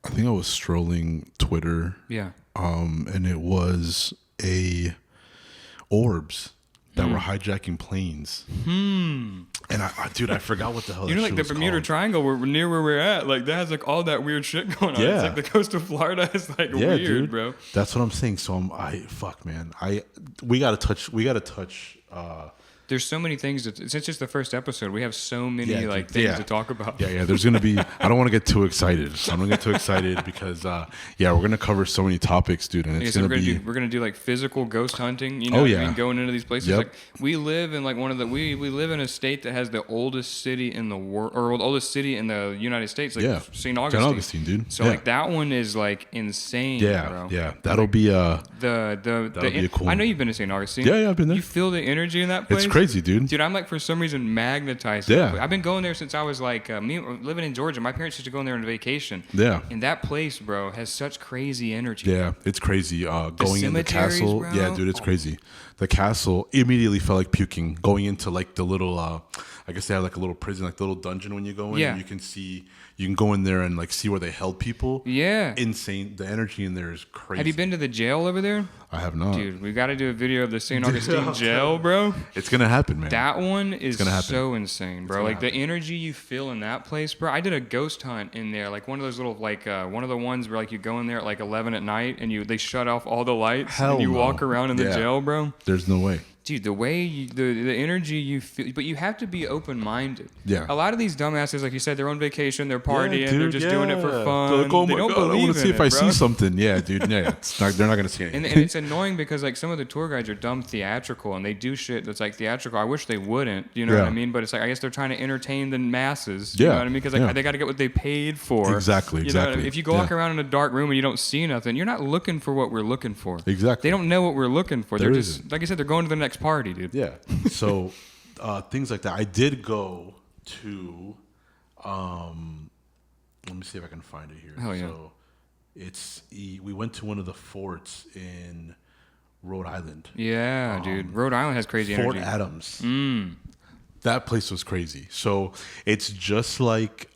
S2: I think I was strolling Twitter,
S1: Yeah.
S2: and it was orbs that were hijacking planes. And dude, I forgot what the hell.
S1: You know,
S2: that
S1: like
S2: shit
S1: the
S2: was
S1: Bermuda
S2: called.
S1: Triangle, we're near where we're at. Like that has like all that weird shit going on.
S2: Yeah.
S1: It's like the coast of Florida is like
S2: Yeah,
S1: weird,
S2: dude.
S1: bro.
S2: That's what I'm saying. So fuck, man. We gotta touch.
S1: There's so many things. Since it's the first episode, we have so many
S2: Yeah,
S1: like
S2: dude.
S1: things
S2: Yeah.
S1: to talk about.
S2: Yeah. There's gonna be. I don't want to get too excited. I don't get too excited because we're gonna cover so many topics, dude, and
S1: Yeah,
S2: it's
S1: so
S2: gonna be.
S1: we're gonna do like physical ghost hunting. You know,
S2: Oh,
S1: what I
S2: yeah.
S1: mean? Going into these places.
S2: Yep.
S1: Like we live in like we live in a state that has the oldest city in the world, or oldest city in the United States. Like
S2: Yeah.
S1: St. Augustine.
S2: St. Augustine, dude.
S1: So
S2: Yeah.
S1: like that one is like insane.
S2: Yeah,
S1: bro.
S2: yeah. That'll be
S1: That'll
S2: be a cool
S1: I know
S2: one.
S1: you've been to St. Augustine.
S2: Yeah, I've been there.
S1: You feel the energy in that place.
S2: It's crazy, dude.
S1: Dude, I'm like for some reason magnetized.
S2: Yeah.
S1: I've been going there since I was like living in Georgia. My parents used to go in there on vacation.
S2: Yeah.
S1: And that place, bro, has such crazy energy.
S2: Yeah, it's crazy. Going in the
S1: cemeteries,
S2: castle.
S1: bro?
S2: Yeah, dude, it's crazy. The castle immediately felt like puking. Going into like the little, I guess they have like a little prison, like the little dungeon when you go in.
S1: Yeah.
S2: You can go in there and like see where they held people.
S1: Yeah.
S2: Insane. The energy in there is crazy.
S1: Have you been to the jail over there?
S2: I have not.
S1: Dude, we got to do a video of the St. Augustine jail, bro.
S2: It's gonna happen, man.
S1: That one is
S2: gonna happen.
S1: so insane, bro.
S2: gonna
S1: Like the energy you feel in that place, bro. I did a ghost hunt in there, like one of those little, like one of the ones where like you go in there at like 11 at night and they shut off all the lights
S2: Hell
S1: and you
S2: no.
S1: walk around in the
S2: Yeah.
S1: jail, bro.
S2: There's no way.
S1: Dude, the way the energy you feel, but you have to be open minded.
S2: Yeah.
S1: A lot of these dumbasses, like you said, they're on vacation, they're partying, they're
S2: dude,
S1: just doing it for
S2: yeah.
S1: fun.
S2: They're like, oh
S1: they
S2: my
S1: don't
S2: God, I
S1: believe
S2: want to see
S1: in
S2: if
S1: it,
S2: I
S1: bro.
S2: see something. Yeah, dude. Yeah, they're not gonna see anything.
S1: And it's annoying because like some of the tour guides are dumb theatrical and they do shit that's like theatrical. I wish they wouldn't, you know what
S2: Yeah.
S1: I mean? But it's like I guess they're trying to entertain the masses. You
S2: Yeah,
S1: know what I mean? Because like
S2: yeah.
S1: they got to get what they paid for.
S2: Exactly,
S1: You know what I
S2: exactly.
S1: mean? If you go walk
S2: Yeah.
S1: around in a dark room and you don't see nothing, you're not looking for what we're looking for.
S2: Exactly.
S1: They don't know what we're looking for.
S2: There
S1: They're just
S2: isn't.
S1: like I said, they're going to the next party, dude.
S2: Yeah. So things like that. I did go to. Let me see if I can find it here.
S1: Hell yeah.
S2: So we went to one of the forts in Rhode Island.
S1: Yeah, dude. Rhode Island has crazy
S2: Fort
S1: energy.
S2: Adams. That place was crazy. So it's just like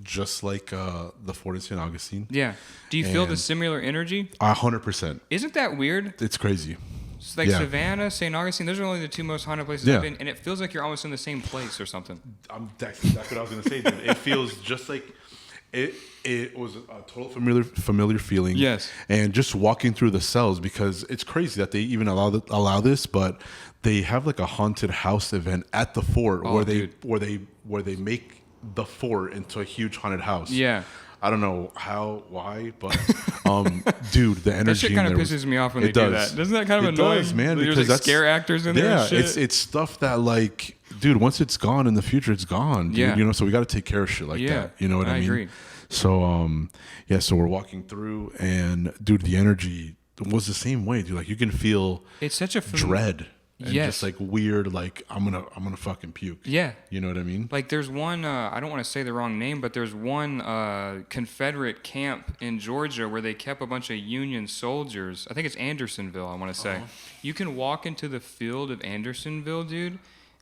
S2: the fort in St. Augustine.
S1: Yeah. Do you feel the
S2: And-
S1: similar energy?
S2: 100%.
S1: Isn't that weird?
S2: It's crazy.
S1: It's like
S2: Yeah.
S1: Savannah, St. Augustine, those are only the two most haunted places
S2: Yeah.
S1: I've been, and it feels like you're almost in the same place or something.
S2: That's what I was gonna say, dude. It feels just like it. It was a total familiar feeling.
S1: Yes.
S2: And just walking through the cells, because it's crazy that they even allow this, but they have like a haunted house event at the fort
S1: Oh,
S2: where
S1: dude.
S2: they make the fort into a huge haunted house.
S1: Yeah.
S2: I don't know why, but dude, the energy
S1: That shit kind
S2: in
S1: of
S2: there
S1: pisses me off when they
S2: it
S1: do
S2: does.
S1: that. Doesn't that kind of
S2: It
S1: annoy
S2: does, man,
S1: There's
S2: because
S1: like
S2: that's
S1: scare actors in there. And shit.
S2: it's stuff that like, dude, once it's gone in the future, it's gone. Dude,
S1: Yeah.
S2: you know, so we got to take care of shit like
S1: Yeah,
S2: that. You know what I
S1: I
S2: mean?
S1: agree.
S2: So so we're walking through, and dude, the energy was the same way, dude. Like you can feel
S1: It's such a
S2: dread and
S1: Yes.
S2: just like weird, like I'm gonna fucking puke.
S1: Yeah.
S2: You know what I mean?
S1: Like there's one, I don't want to say the wrong name, but there's one Confederate camp in Georgia where they kept a bunch of Union soldiers. I think it's Andersonville, I want to say. You can walk into the field of Andersonville, dude,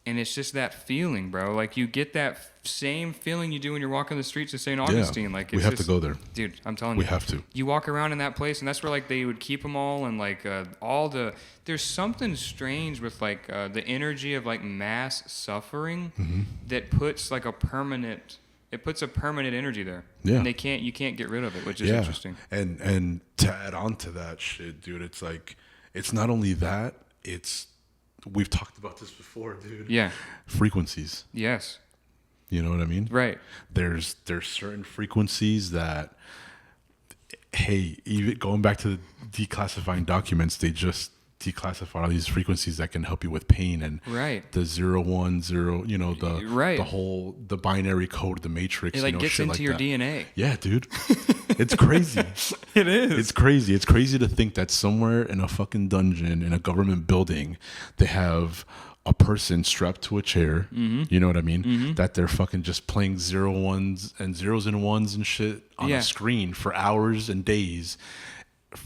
S1: And it's just that feeling, bro. Like you get that same feeling you do when you're walking the streets of St. Augustine. Like
S2: we have to go there,
S1: dude. I'm telling you,
S2: we have to.
S1: You walk around in that place, and that's where like they would keep them all, and like all the. There's something strange with like the energy of like mass suffering that puts like a permanent. It puts a permanent energy there.
S2: Yeah,
S1: and you can't get rid of it, which is interesting.
S2: And to add on to that shit, dude, it's like it's not only that, it's. We've talked about this before, dude.
S1: Yeah.
S2: Frequencies.
S1: Yes.
S2: You know what I mean?
S1: Right.
S2: There's certain frequencies that, hey, even going back to the declassifying documents, they just declassify all these frequencies that can help you with pain and the 010, you know, the binary code, the matrix.
S1: It like gets into
S2: like
S1: your
S2: that.
S1: DNA.
S2: Yeah, dude. It's crazy.
S1: It is.
S2: It's crazy. It's crazy to think that somewhere in a fucking dungeon in a government building, they have a person strapped to a chair. You know what I mean? That they're fucking just playing zeros and ones and shit on a screen for hours and days.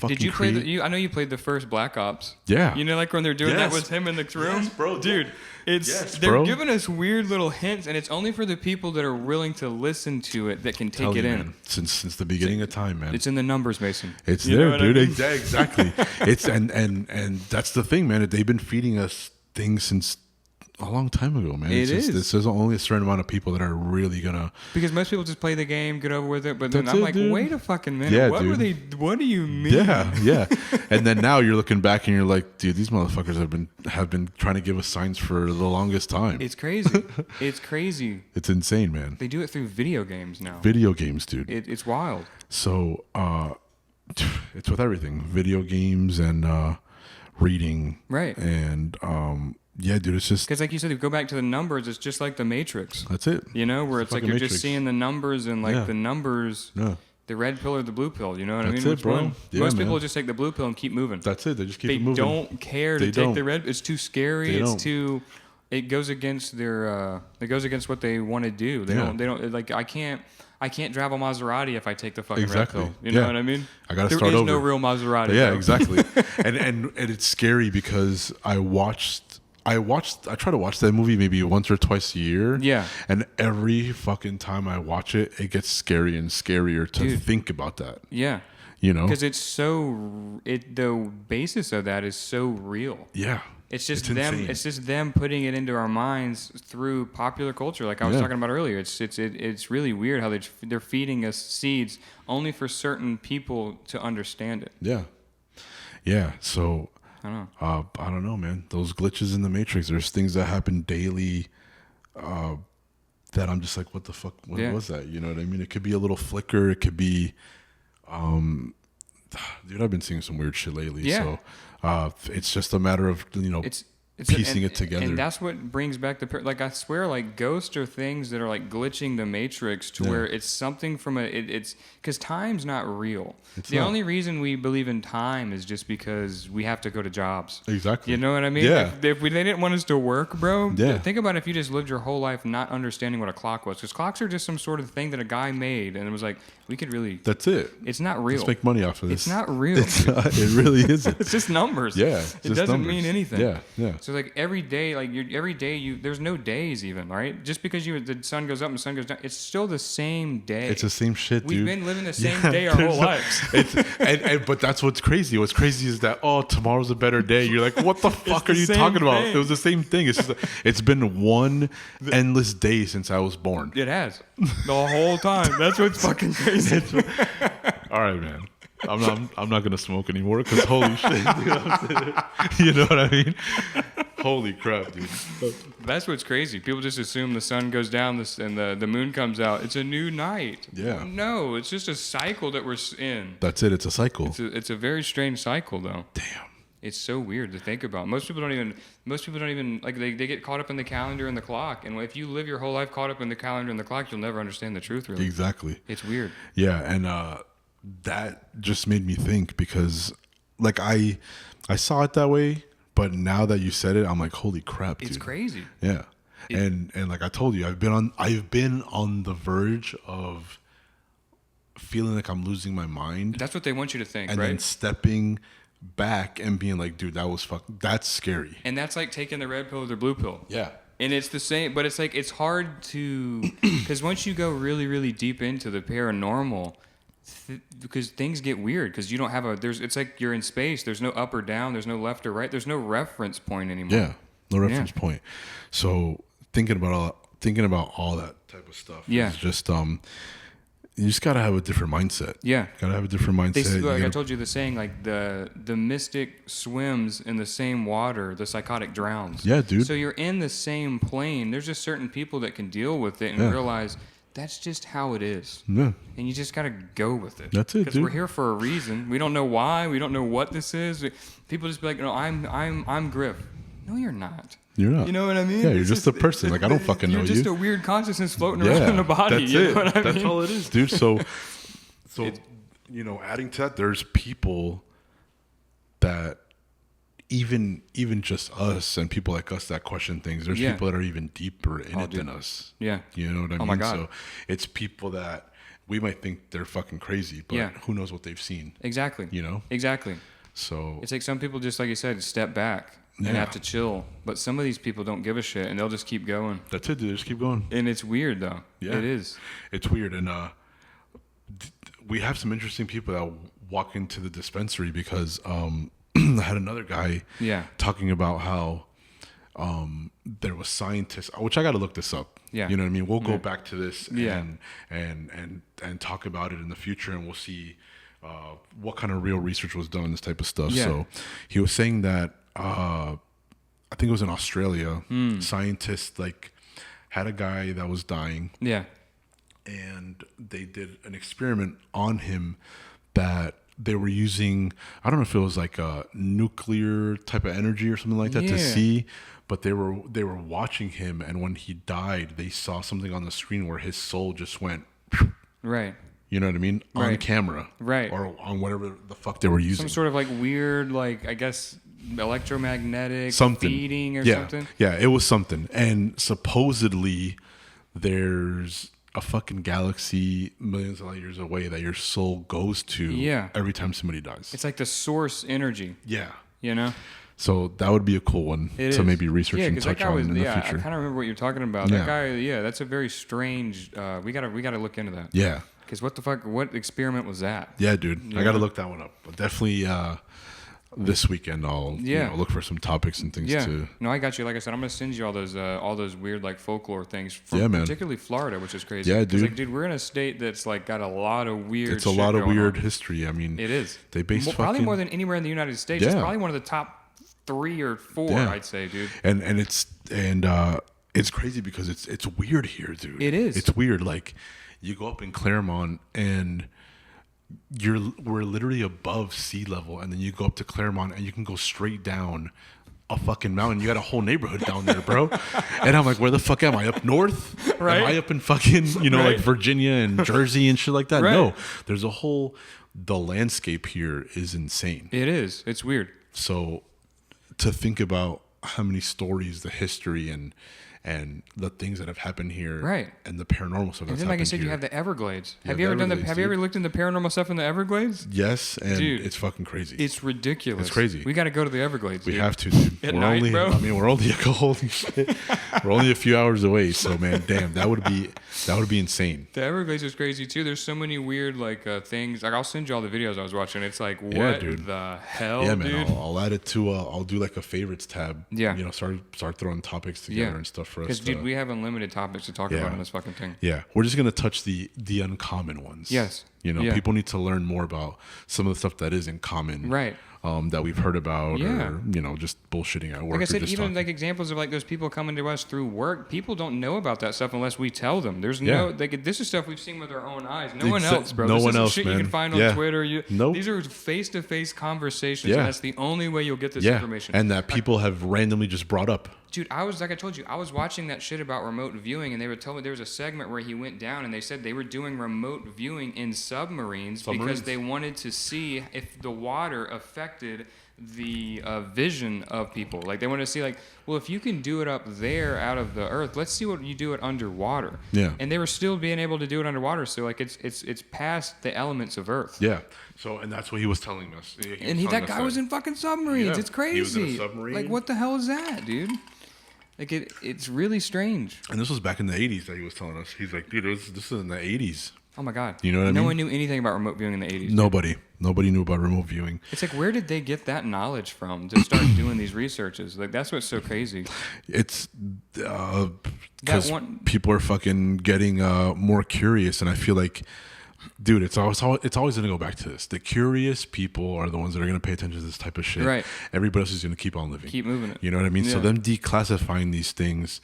S1: Did you play I know you played the first Black Ops.
S2: Yeah.
S1: You know, like when they're doing that with him in the room?
S2: Yes, bro.
S1: Dude, they're giving us weird little hints, and it's only for the people that are willing to listen to it that can take it in.
S2: Man, since the beginning of time, man.
S1: It's in the numbers, Mason.
S2: It's there, dude. I mean? Exactly. It's and that's the thing, man. They've been feeding us things since a long time ago, man. This is only a certain amount of people that are really gonna.
S1: Because most people just play the game, get over with it, but then I'm like,
S2: dude.
S1: wait a fucking minute.
S2: Yeah,
S1: what
S2: dude.
S1: were they? What do you mean?
S2: Yeah. And then now you're looking back and you're like, dude, these motherfuckers have been trying to give us signs for the longest time.
S1: It's crazy. It's crazy.
S2: It's insane, man.
S1: They do it through video games now.
S2: Video games, dude.
S1: It's wild.
S2: So it's with everything, video games and reading,
S1: right?
S2: And yeah, dude, it's just
S1: because, like you said, if you go back to the numbers, it's just like the Matrix.
S2: That's it.
S1: You know, where it's like you're just seeing the numbers and like the numbers, the red pill or the blue pill. You know what I mean?
S2: That's it, bro. Yeah,
S1: most people just take the blue pill and keep moving.
S2: That's it. They just keep moving.
S1: They don't care to take the red. It's too scary. It goes against their. It goes against what they want to do. They don't like. I can't drive a Maserati if I take the fucking red pill. You know what I mean?
S2: I gotta start
S1: over. There is
S2: over.
S1: no real Maserati.
S2: Yeah,
S1: bro.
S2: exactly. and it's scary because I try to watch that movie maybe once or twice a year. Yeah. And every fucking time I watch it, it gets scary and scarier to think about that.
S1: Yeah.
S2: You know?
S1: Because the basis of that is so real. Yeah. It's just them. Insane. It's just them putting it into our minds through popular culture, like I was talking about earlier. It's really weird how they're feeding us seeds only for certain people to understand it.
S2: Yeah. Yeah. So I don't know, man. Those glitches in the Matrix. There's things that happen daily that I'm just like, what the fuck? What was that? You know what I mean? It could be a little flicker. It could be, dude. I've been seeing some weird shit lately. Yeah. So it's just a matter of piecing it together.
S1: And that's what brings back like I swear, like ghosts are things that are like glitching the Matrix to where it's something from it's because time's not real. The only reason we believe in time is just because we have to go to jobs.
S2: Exactly.
S1: You know what I mean?
S2: Yeah.
S1: If they didn't want us to work, bro, think about if you just lived your whole life not understanding what a clock was. Because clocks are just some sort of thing that a guy made and it was like, we could really...
S2: That's it.
S1: It's not real.
S2: Let's make money off of this.
S1: It's not real.
S2: It really isn't.
S1: It's just numbers.
S2: Yeah.
S1: It doesn't mean anything.
S2: Yeah. Yeah.
S1: So like every day, there's no days even, right? Just because the sun goes up and the sun goes down, it's still the same day.
S2: It's the same shit, dude.
S1: We've been living the same day our whole lives.
S2: But that's what's crazy. What's crazy is that tomorrow's a better day. You're like, what the fuck are you talking about? It was the same thing. It's just it's been one endless day since I was born.
S1: It has the whole time. That's what's fucking crazy.
S2: All right, man. I'm not gonna smoke anymore because holy shit, you know what I mean? Holy crap, dude.
S1: That's what's crazy. People just assume the sun goes down and the moon comes out. It's a new night.
S2: Yeah.
S1: No, it's just a cycle that we're in.
S2: That's it. It's a cycle.
S1: It's a very strange cycle, though.
S2: Damn.
S1: It's so weird to think about. Most people don't even like they get caught up in the calendar and the clock. And if you live your whole life caught up in the calendar and the clock, you'll never understand the truth, really.
S2: Exactly.
S1: It's weird.
S2: Yeah, and that just made me think because like I saw it that way, but now that you said it, I'm like, holy crap, dude.
S1: It's crazy.
S2: Yeah. And like I told you, I've been on the verge of feeling like I'm losing my mind.
S1: That's what they want you to think,
S2: and
S1: right?
S2: And then stepping back and being like, dude, that's scary.
S1: And that's like taking the red pill or the blue pill.
S2: Yeah.
S1: And it's the same, but it's like it's hard to, because once you go really, really deep into the paranormal, because things get weird, because you don't have it's like you're in space. There's no up or down. There's no left or right. There's no reference point anymore.
S2: Yeah, no reference point. So thinking about all that type of stuff. Is just you just gotta have a different mindset.
S1: Yeah,
S2: gotta have a different mindset.
S1: I told you the saying, like the mystic swims in the same water, the psychotic drowns.
S2: Yeah, dude.
S1: So you're in the same plane. There's just certain people that can deal with it and realize that's just how it is.
S2: Yeah.
S1: And you just gotta go with it.
S2: That's it, dude.
S1: Because we're here for a reason. We don't know why. We don't know what this is. People just be like, no, I'm Griff. No, you're not.
S2: You're not.
S1: You know what I mean?
S2: Yeah, you're just a person. Like, I don't fucking know you.
S1: You're just a weird consciousness floating around in a body.
S2: That's
S1: you
S2: it.
S1: know what I mean?
S2: That's all it is, dude. So adding to that, there's people that even just us and people like us that question things. There's people that are even deeper in it than us.
S1: Yeah.
S2: You know what I mean?
S1: Oh my God.
S2: So it's people that we might think they're fucking crazy, but who knows what they've seen.
S1: Exactly.
S2: You know?
S1: Exactly.
S2: So
S1: it's like some people, just like you said, step back and have to chill. But some of these people don't give a shit and they'll just keep going.
S2: That's it, dude. They just keep going.
S1: And it's weird though. Yeah. It is.
S2: It's weird. And we have some interesting people that walk into the dispensary because I had another guy talking about how there was scientists, which I got to look this up.
S1: Yeah.
S2: You know what I mean? We'll go back to this and talk about it in the future, and we'll see what kind of real research was done on this type of stuff.
S1: Yeah.
S2: So he was saying that I think it was in Australia, scientists like had a guy that was dying.
S1: Yeah.
S2: And they did an experiment on him that they were using, I don't know if it was like a nuclear type of energy or something like that to see, but they were watching him, and when he died, they saw something on the screen where his soul just went
S1: right.
S2: You know what I mean? On camera.
S1: Right.
S2: Or on whatever the fuck they were using.
S1: Some sort of like weird, like, I guess, electromagnetic
S2: something.
S1: feeding or something.
S2: Yeah, it was something. And supposedly there's a fucking galaxy millions of light years away that your soul goes to every time somebody dies.
S1: It's like the source energy.
S2: Yeah.
S1: You know?
S2: So that would be a cool one to maybe research and touch on in the future.
S1: I kind of remember what you're talking about. That guy, that's a very strange, we gotta look into that.
S2: Yeah.
S1: Because what the fuck, what experiment was that?
S2: Yeah, dude. I gotta look that one up. But definitely this weekend I'll look for some topics and things too.
S1: No, I got you. Like I said, I'm gonna send you all those weird like folklore things from particularly Florida, which is crazy.
S2: Yeah, dude.
S1: Like, dude, we're in a state that's like got a lot of weird.
S2: It's a lot of weird history. I mean,
S1: it is.
S2: They based
S1: probably more than anywhere in the United States. It's probably one of the top 3 or 4, I'd say, dude.
S2: And it's crazy because it's weird here, dude.
S1: It is.
S2: It's weird. Like, you go up in Claremont and we're literally above sea level, and then you go up to Claremont and you can go straight down a fucking mountain. You got a whole neighborhood down there, bro. And I'm like, where the fuck am I? Up north?
S1: Right.
S2: Am I up in fucking, like Virginia and Jersey and shit like that?
S1: Right.
S2: No. There's the landscape here is insane.
S1: It is. It's weird.
S2: So to think about how many stories, the history and the things that have happened here,
S1: right?
S2: And the paranormal stuff.
S1: And then, like I said,
S2: here.
S1: you have the Everglades. Have you ever looked into paranormal stuff in the Everglades?
S2: Yes, and dude, it's fucking crazy.
S1: It's ridiculous.
S2: It's crazy.
S1: We got to go to the Everglades.
S2: We have to, dude.
S1: At night, bro.
S2: I mean, we're only holy shit. We're only a few hours away, so man, damn, that would be insane.
S1: The Everglades is crazy too. There's so many weird things. Like, I'll send you all the videos I was watching. It's like, what the hell,
S2: yeah, man.
S1: Dude?
S2: I'll add it to. I'll do like a favorites tab.
S1: Yeah.
S2: Start throwing topics together and stuff for us.
S1: Because, dude, we have unlimited topics to talk about in this fucking thing.
S2: Yeah, we're just gonna touch the uncommon ones.
S1: Yes.
S2: People need to learn more about some of the stuff that is in common.
S1: Right.
S2: That we've heard about, or just bullshitting at work.
S1: Like I said, even
S2: talking.
S1: like examples of like those people coming to us through work. People don't know about that stuff unless we tell them. There's this is stuff we've seen with our own eyes. No one else, bro.
S2: No
S1: this
S2: one
S1: isn't
S2: else,
S1: shit
S2: man.
S1: You can find on Twitter.
S2: Nope.
S1: These are face-to-face conversations. And that's the only way you'll get this information.
S2: And that people have randomly just brought up.
S1: Dude, I was watching that shit about remote viewing, and they were telling me there was a segment where he went down, and they said they were doing remote viewing in submarines because they wanted to see if the water affected the vision of people. Like, they wanted to see, like, well, if you can do it up there out of the earth, let's see what you do it underwater.
S2: Yeah.
S1: And they were still being able to do it underwater, so like it's past the elements of Earth.
S2: Yeah. So, and that's what he was telling us.
S1: That guy was in fucking submarines. It's crazy.
S2: He was in a submarine.
S1: Like, what the hell is that, dude? Like it's really strange.
S2: And this was back in the 80s that he was telling us. He's like, dude, this is in the 80s.
S1: Oh my God.
S2: You know what I mean?
S1: No one knew anything about remote viewing in the 80s.
S2: Nobody knew about remote viewing.
S1: It's like, where did they get that knowledge from to start doing these researches? Like, that's what's so crazy.
S2: It's because people are fucking getting more curious, and I feel like, dude, it's always going to go back to this. The curious people are the ones that are going to pay attention to this type of shit.
S1: Right.
S2: Everybody else is going to keep on living.
S1: Keep moving it.
S2: You know what I mean?
S1: Yeah.
S2: So them declassifying these things,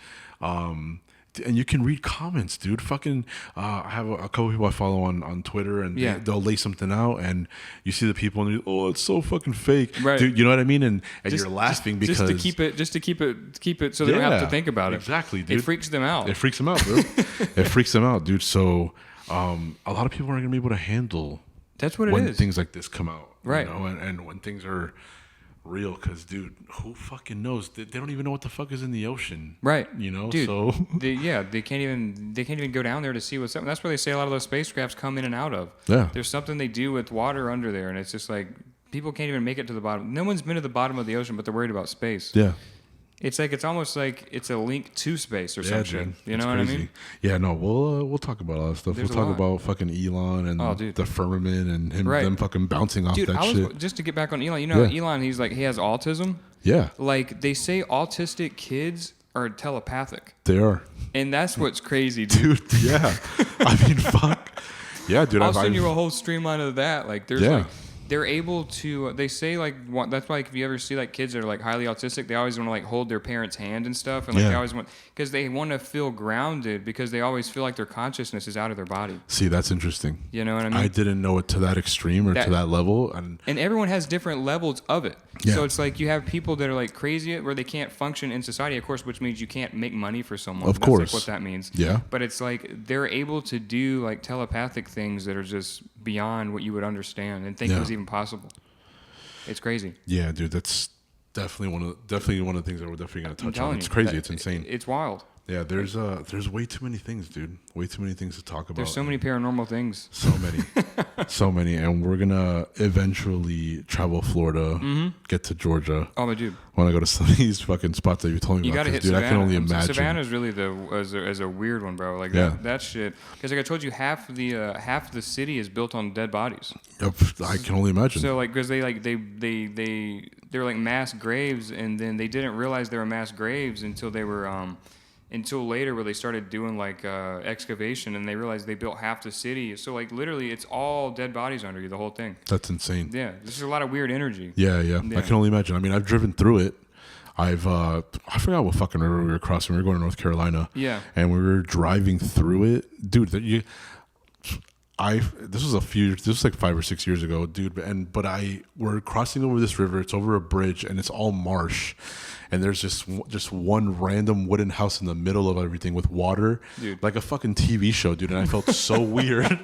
S2: and you can read comments, dude. Fucking, I have a couple people I follow on Twitter, and they'll lay something out, and you see the people, and it's so fucking fake,
S1: right?
S2: Dude, you know what I mean? And you're laughing because
S1: just to keep it, so they don't have to think about it.
S2: Exactly, dude.
S1: It freaks them out.
S2: It freaks them out, bro. It freaks them out, dude. So, a lot of people aren't gonna be able to handle.
S1: That's what it is
S2: when things like this come out,
S1: right?
S2: You know, and when things are real, because dude, who fucking knows? They don't even know what the fuck is in the ocean,
S1: right?
S2: You know,
S1: dude,
S2: so
S1: they can't even go down there to see what's up. That's where they say a lot of those spacecrafts come in and out of.
S2: Yeah,
S1: there's something they do with water under there, and it's just like people can't even make it to the bottom. No one's been to the bottom of the ocean, but they're worried about space.
S2: Yeah.
S1: It's almost like it's a link to space or some shit. You know what I mean?
S2: Yeah, no, we'll talk about all that stuff. We'll talk about fucking Elon and the firmament and them fucking bouncing off that shit.
S1: Just to get back on Elon, you know, Elon, he has autism.
S2: Yeah.
S1: Like they say autistic kids are telepathic.
S2: They are.
S1: And that's what's crazy, dude.
S2: Yeah. I mean, fuck. Yeah, dude.
S1: I'll send you a whole streamline of that. Like there's
S2: like
S1: they're able to, they say like, that's why like, if you ever see like kids that are like highly autistic, they always want to like hold their parents' hand and stuff. And like they always want, because they want to feel grounded because they always feel like their consciousness is out of their body.
S2: See, that's interesting.
S1: You know what I mean?
S2: I didn't know it to that extreme or to that level. And
S1: everyone has different levels of it.
S2: Yeah.
S1: So it's like you have people that are like crazy where they can't function in society, of course, which means you can't make money for someone.
S2: Of course.
S1: That's like what that means.
S2: Yeah.
S1: But it's like they're able to do like telepathic things that are just beyond what you would understand and think was even possible. It's crazy.
S2: Yeah, dude, that's definitely one of the things that we're definitely gonna touch on. It's crazy. It's insane.
S1: It's wild.
S2: Yeah, there's way too many things, dude. Way too many things to talk about.
S1: There's so many paranormal things.
S2: So many, and we're gonna eventually travel Florida, get to Georgia.
S1: Oh my dude,
S2: want to go to some of these fucking spots that you told me about.
S1: You gotta hit
S2: dude,
S1: Savannah.
S2: I can only imagine.
S1: Savannah's really as a weird one, bro. Like that shit. Because like I told you, half the city is built on dead bodies.
S2: Yep, I can only imagine.
S1: So like, because they're like mass graves, and then they didn't realize they were mass graves until they were until later, where they started doing like excavation, and they realized they built half the city. So like literally, it's all dead bodies under you, the whole thing.
S2: That's insane.
S1: Yeah, there's a lot of weird energy.
S2: Yeah. I can only imagine. I mean, I've driven through it. I forgot what fucking river we were crossing. We were going to North Carolina.
S1: Yeah.
S2: And we were driving through it, dude. This was like 5 or 6 years ago, dude. But we're crossing over this river. It's over a bridge, and it's all marsh. And there's just one random wooden house in the middle of everything with water,
S1: dude.
S2: Like a fucking TV show, dude. And I felt so weird.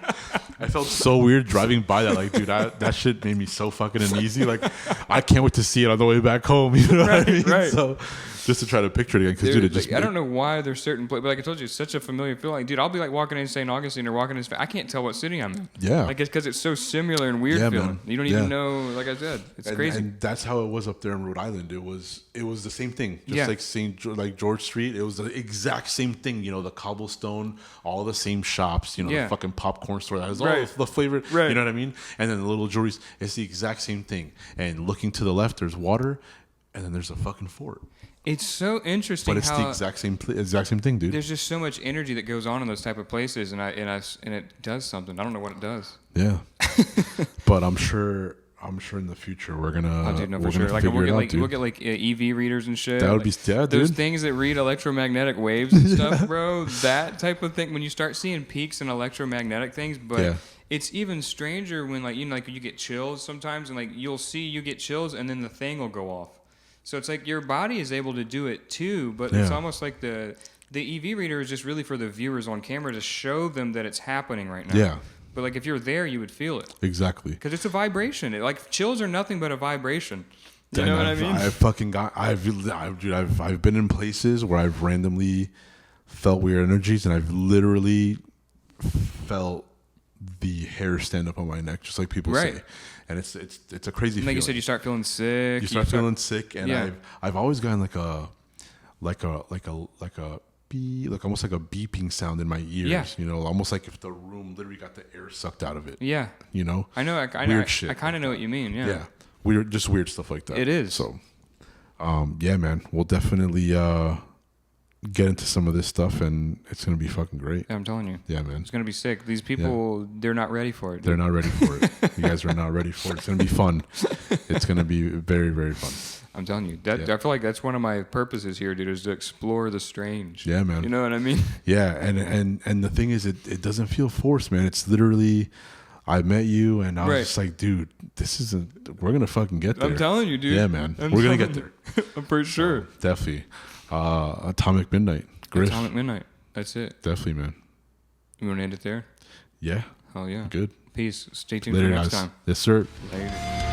S2: I felt so weird driving by that. Like, dude, that shit made me so fucking uneasy. Like, I can't wait to see it on the way back home. You know what I mean? Right. So, just to try to picture it again, because dude, it just.
S1: I don't know why there's certain places, but like I told you, it's such a familiar feeling. Like, dude, I'll be like walking in St. Augustine or walking in. I can't tell what city I'm in.
S2: Yeah.
S1: Like it's because it's so similar and weird feeling.
S2: Man.
S1: You don't even know. Like I said, it's crazy.
S2: And that's how it was up there in Rhode Island. It was the same thing. Just like George Street. It was the exact same thing. You know, the cobblestone, all the same shops. You know, the fucking popcorn store that has all the flavor. Right. You know what I mean? And then the little jewelries. It's the exact same thing. And looking to the left, there's water, and then there's a fucking fort.
S1: It's so interesting,
S2: but it's the exact same thing, dude.
S1: There's just so much energy that goes on in those type of places, and it does something. I don't know what it does.
S2: Yeah, but I'm sure in the future we're gonna.
S1: I do know for sure. Like we'll get like EV readers and shit.
S2: That would be
S1: dude. Those things that read electromagnetic waves and stuff, bro. That type of thing. When you start seeing peaks in electromagnetic things, but. It's even stranger when like you get chills sometimes, and like you get chills, and then the thing will go off. So it's like your body is able to do it too, but it's almost like the EV reader is just really for the viewers on camera to show them that it's happening right now. Yeah. But like if you're there, you would feel it.
S2: Exactly.
S1: Because it's a vibration. Like chills are nothing but a vibration. You know what I mean?
S2: I've been in places where I've randomly felt weird energies, and I've literally felt the hair stand up on my neck, just like people say. And it's a crazy feeling.
S1: Like you said, you start feeling sick.
S2: You start feeling sick, and I've always gotten like like a like almost like a beeping sound in my ears.
S1: Yeah.
S2: You know, almost like if the room literally got the air sucked out of it.
S1: Yeah.
S2: You know,
S1: I know.
S2: Weird shit
S1: I kind of know what you mean. Yeah.
S2: yeah, just weird stuff like that.
S1: It is.
S2: So, yeah, man, we'll definitely get into some of this stuff, and it's gonna be fucking great.
S1: Yeah, I'm telling you.
S2: Yeah, man.
S1: It's gonna be sick. These people, they're not ready for it.
S2: They're not ready for it. You guys are not ready for it. It's gonna be fun. It's gonna be very, very fun.
S1: I'm telling you. I feel like that's one of my purposes here, dude, is to explore the strange.
S2: Yeah, man.
S1: You know what I mean?
S2: Yeah, and the thing is, it doesn't feel forced, man. It's literally, I met you, and I was just like, dude, this isn't. We're gonna fucking get there.
S1: I'm telling you, dude.
S2: Yeah, man. We're gonna get there.
S1: I'm pretty sure.
S2: Definitely. Atomic Midnight. Griff.
S1: Atomic Midnight. That's it.
S2: Definitely, man.
S1: You want to end it there?
S2: Yeah.
S1: Oh yeah.
S2: Good.
S1: Peace. Stay tuned
S2: Later,
S1: for next
S2: guys.
S1: time.
S2: Yes, sir.
S1: Later.